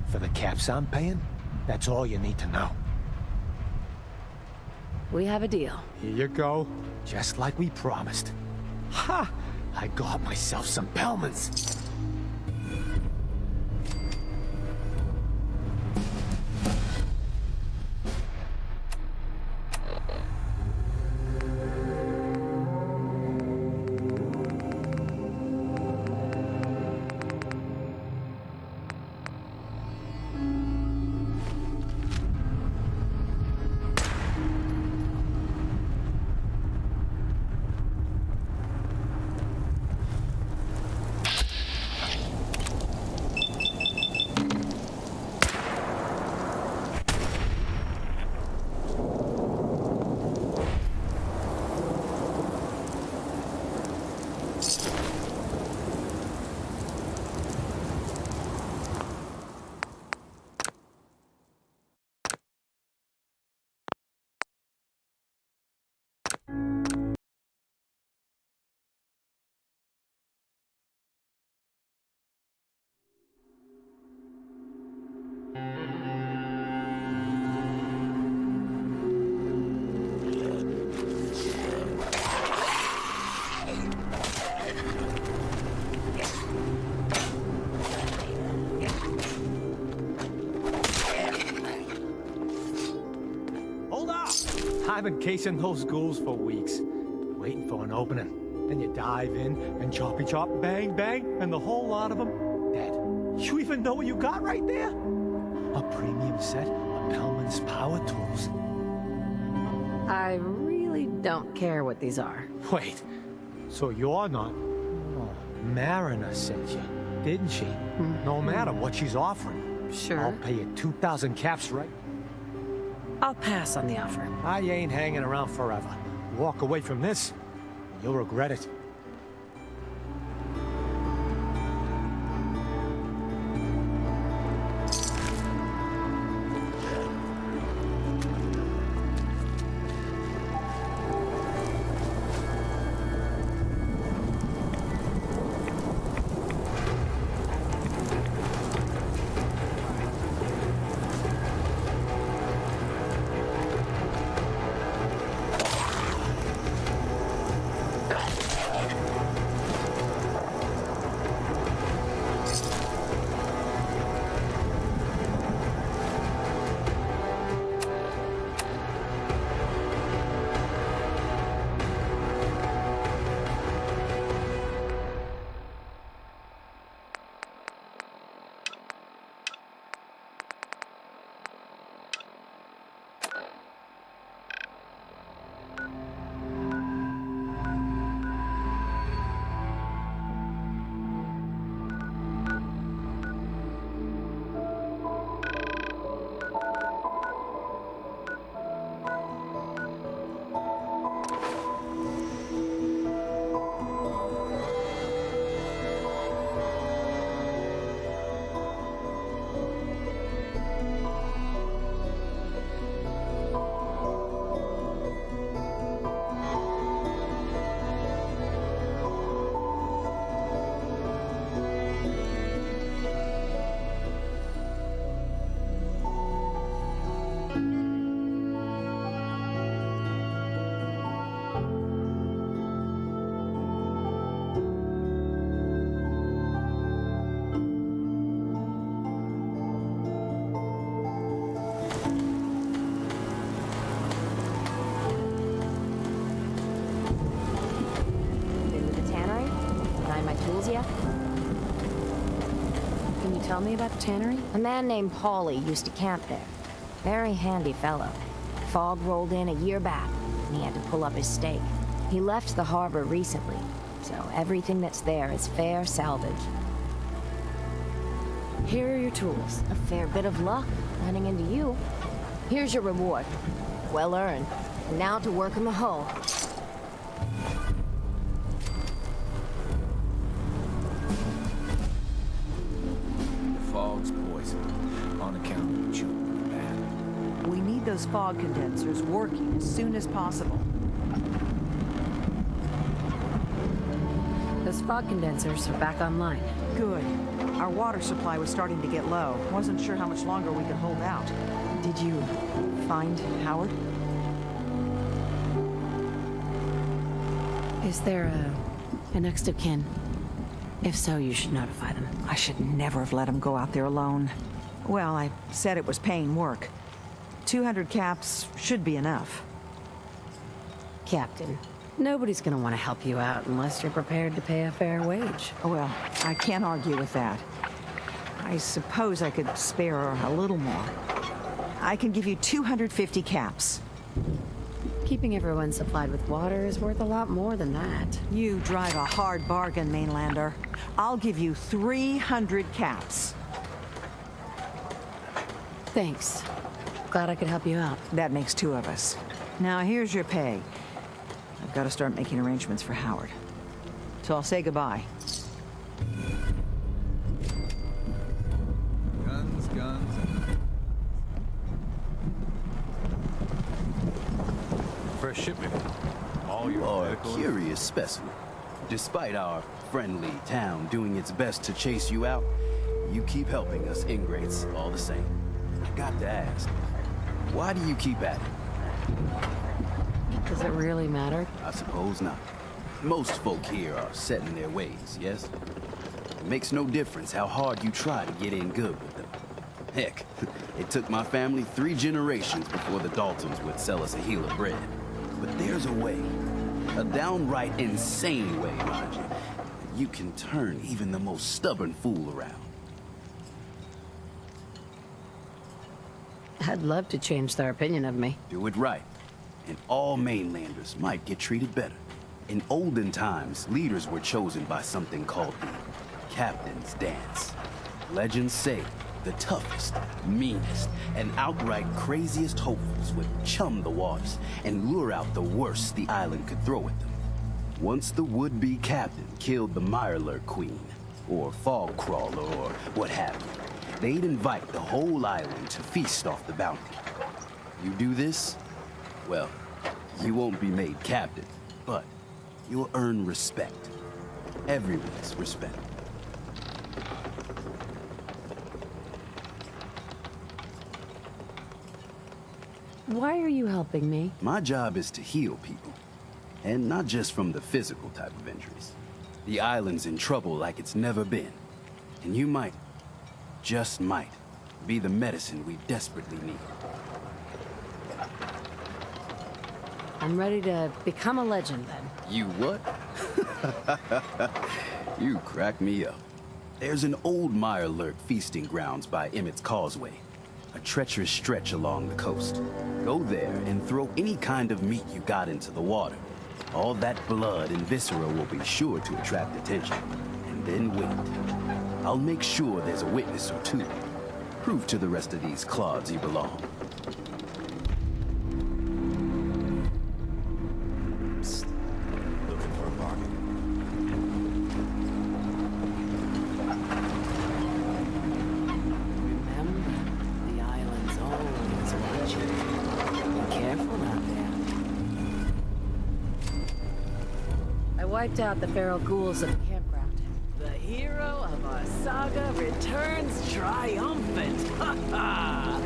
For the caps I'm paying, that's all you need to know. We have a deal. Here you go, just like we promised. Ha! I got myself some Pellmans. I've been casing those ghouls for weeks, waiting for an opening. Then you dive in, and choppy chop, bang bang, and the whole lot of them dead. You even know what you got right there? A premium set of Pellman's power tools. I really don't care what these are. Wait, so you're not... Oh, Mariner sent you, didn't she? No matter what she's offering. Sure. I'll pay you 2,000 caps right... I'll pass on the offer. I ain't hanging around forever. Walk away from this, and you'll regret it. surprise you? Can you tell me about the tannery? A man named Paulie used to camp there. Very handy fellow. Fog rolled in a year back, and he had to pull up his stake. He left the harbor recently, so everything that's there is fair salvage. Here are your tools. A fair bit of luck running into you. Here's your reward. Well earned. And now to work on the hull. The fog's poison on account of the children bad. We need those fog condensers working as soon as possible. Those fog condensers are back online. Good. Our water supply was starting to get low. Wasn't sure how much longer we could hold out. Did you find Howard? Is there a next of kin? If so, you should notify them. I should never have let him go out there alone. Well, I said it was paying work. 200 caps should be enough. Captain, nobody's gonna want to help you out unless you're prepared to pay a fair wage. Well, I can't argue with that. I suppose I could spare a little more. I can give you 250 caps. Keeping everyone supplied with water is worth a lot more than that. You drive a hard bargain, Mainlander. I'll give you 300 caps. Thanks. Glad I could help you out. That makes two of us. Now here's your pay. I've got to start making arrangements for Howard. So I'll say goodbye. Guns, guns, and... First shipment. All your You are a medical... curious specimen. Despite our friendly town doing its best to chase you out, you keep helping us ingrates all the same. I got to ask, why do you keep at it? Does it really matter? I suppose not. Most folk here are set in their ways, yes? It makes no difference how hard you try to get in good with them. Heck, it took my family 3 generations before the Daltons would sell us a heel of bread. But there's a way, a downright insane way, mind you, that you can turn even the most stubborn fool around. I'd love to change their opinion of me. Do it right, and all mainlanders might get treated better. In olden times, leaders were chosen by something called the Captain's Dance. Legends say the toughest, meanest, and outright craziest hopefuls would chum the waters and lure out the worst the island could throw at them. Once the would-be captain killed the Mirelurk Queen, or Fog Crawler, or what have you, they'd invite the whole island to feast off the bounty. You do this, well, you won't be made captain, but you'll earn respect. Everyone's respect. Why are you helping me? My job is to heal people, and not just from the physical type of injuries. The island's in trouble like it's never been, and you might, just might, be the medicine we desperately need. I'm ready to become a legend, then. You what? You crack me up. There's an old Mirelurk feasting grounds by Emmett's Causeway, a treacherous stretch along the coast. Go there and throw any kind of meat you got into the water. All that blood and viscera will be sure to attract attention. And then wait. I'll make sure there's a witness or two. Prove to the rest of these clods you belong. Psst. Looking for a bargain. Remember, the island's always watching. Be careful out there. I wiped out the feral ghouls at the campground. The hero of our saga returns triumphant. Ha ha!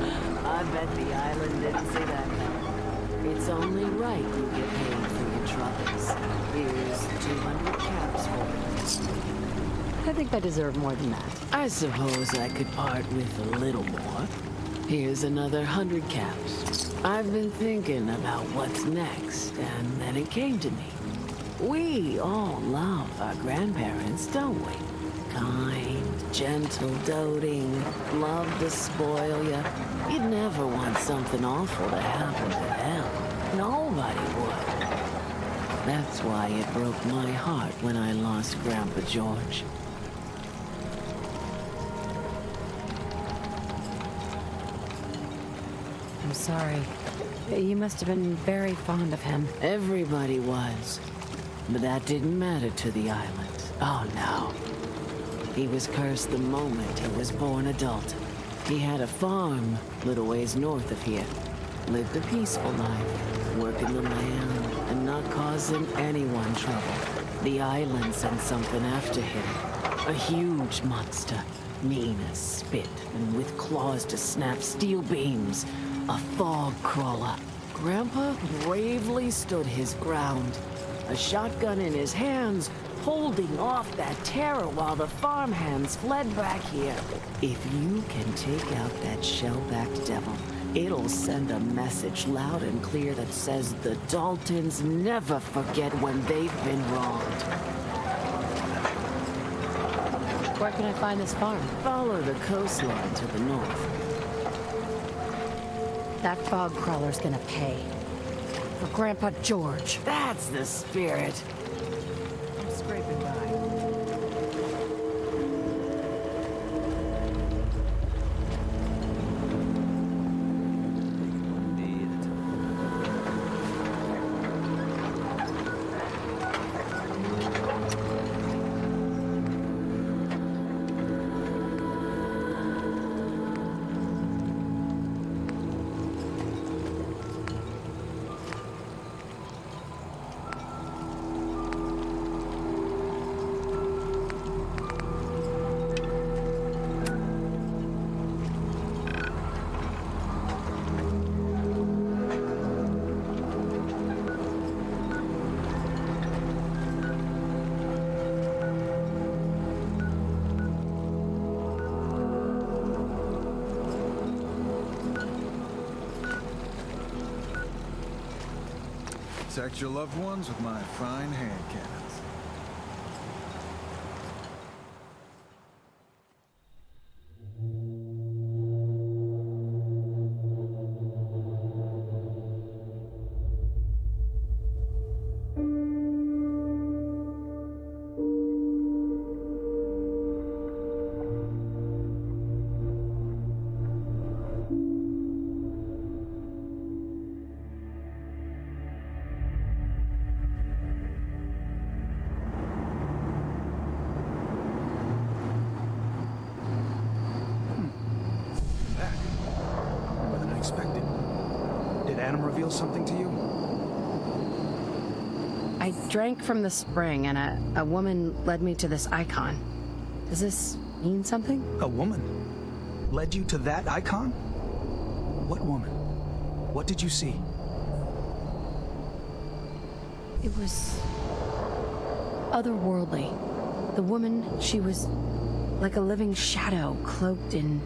I bet the island didn't see that coming. It's only right you get paid for your troubles. Here's 200 caps for it. I think I deserve more than that. I suppose I could part with a little more. Here's another 100 caps. I've been thinking about what's next, and then it came to me. We all love our grandparents, don't we? Kind, gentle, doting, love to spoil you. You'd never want something awful to happen to them. Nobody would. That's why it broke my heart when I lost Grandpa George. I'm sorry. You must have been very fond of him. Everybody was. But that didn't matter to the island. Oh, no. He was cursed the moment he was born adult. He had a farm a little ways north of here. Lived a peaceful life, working the land and not causing anyone trouble. The island sent something after him. A huge monster, mean as spit and with claws to snap steel beams. A fog crawler. Grandpa bravely stood his ground. A shotgun in his hands, holding off that terror while the farmhands fled back here. If you can take out that shell-backed devil, it'll send a message loud and clear that says the Daltons never forget when they've been wronged. Where can I find this farm? Follow the coastline to the north. That fog crawler's gonna pay. For Grandpa George. That's the spirit. I'm scraping by. Protect your loved ones with my fine hand cannons. Adam reveal something to you? I drank from the spring, and a woman led me to this icon. Does this mean something? A woman? Led you to that icon? What woman? What did you see? It was otherworldly. The woman, she was like a living shadow cloaked in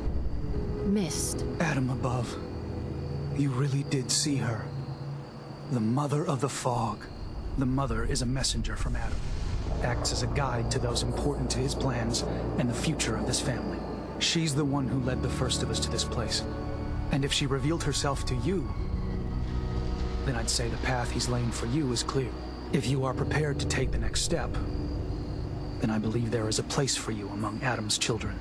mist. Adam above. You really did see her. The Mother of the Fog. The Mother is a messenger from Adam. Acts as a guide to those important to his plans and the future of this family. She's the one who led the first of us to this place. And if she revealed herself to you, then I'd say the path he's laying for you is clear. If you are prepared to take the next step, then I believe there is a place for you among Adam's children.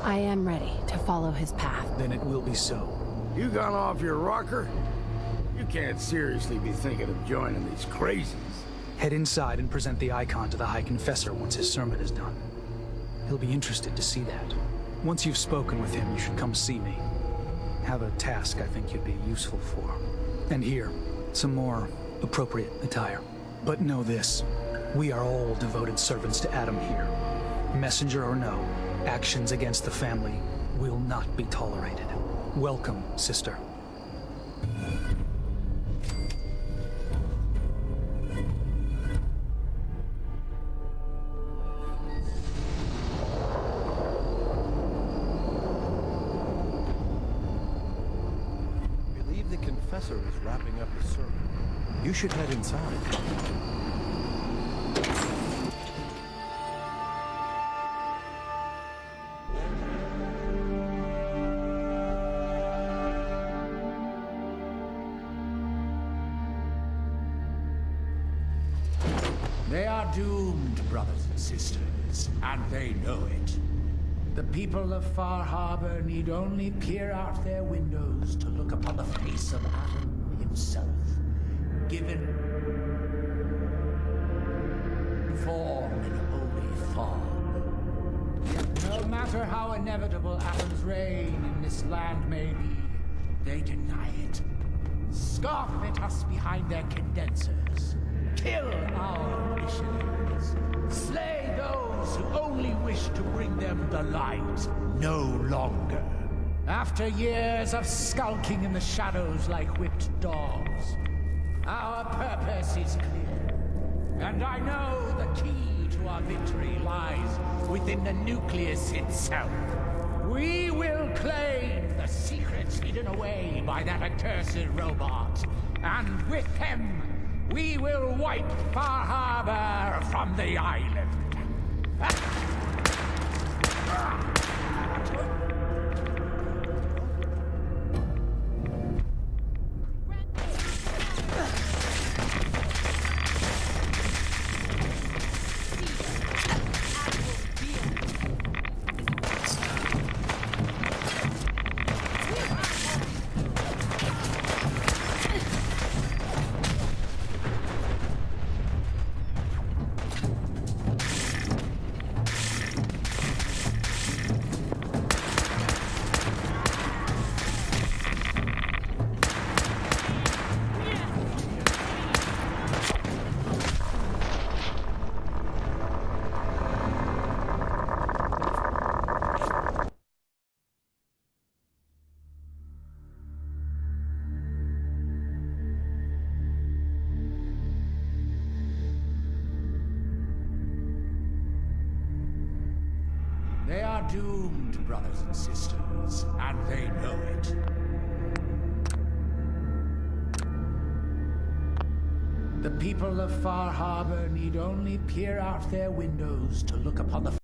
I am ready to follow his path. Then it will be so. You gone off your rocker? You can't seriously be thinking of joining these crazies. Head inside and present the icon to the High Confessor once his sermon is done. He'll be interested to see that. Once you've spoken with him, you should come see me. Have a task I think you'd be useful for. And here, some more appropriate attire. But know this, we are all devoted servants to Adam here. Messenger or no, actions against the family will not be tolerated. Welcome, sister. Believe the professor is wrapping up his sermon. You should head inside. They are doomed, brothers and sisters, and they know it. The people of Far Harbor need only peer out their windows to look upon the face of Atom himself, given form in holy fog. Yet no matter how inevitable Atom's reign in this land may be, they deny it. Scoff at us behind their condensers. Kill our missionaries. Slay those who only wish to bring them the light no longer. After years of skulking in the shadows like whipped dogs, our purpose is clear. And I know the key to our victory lies within the nucleus itself. We will claim the secrets hidden away by that accursed robot, and with them, we will wipe Far Harbor from the island. They are doomed, brothers and sisters, and they know it. The people of Far Harbor need only peer out their windows to look upon the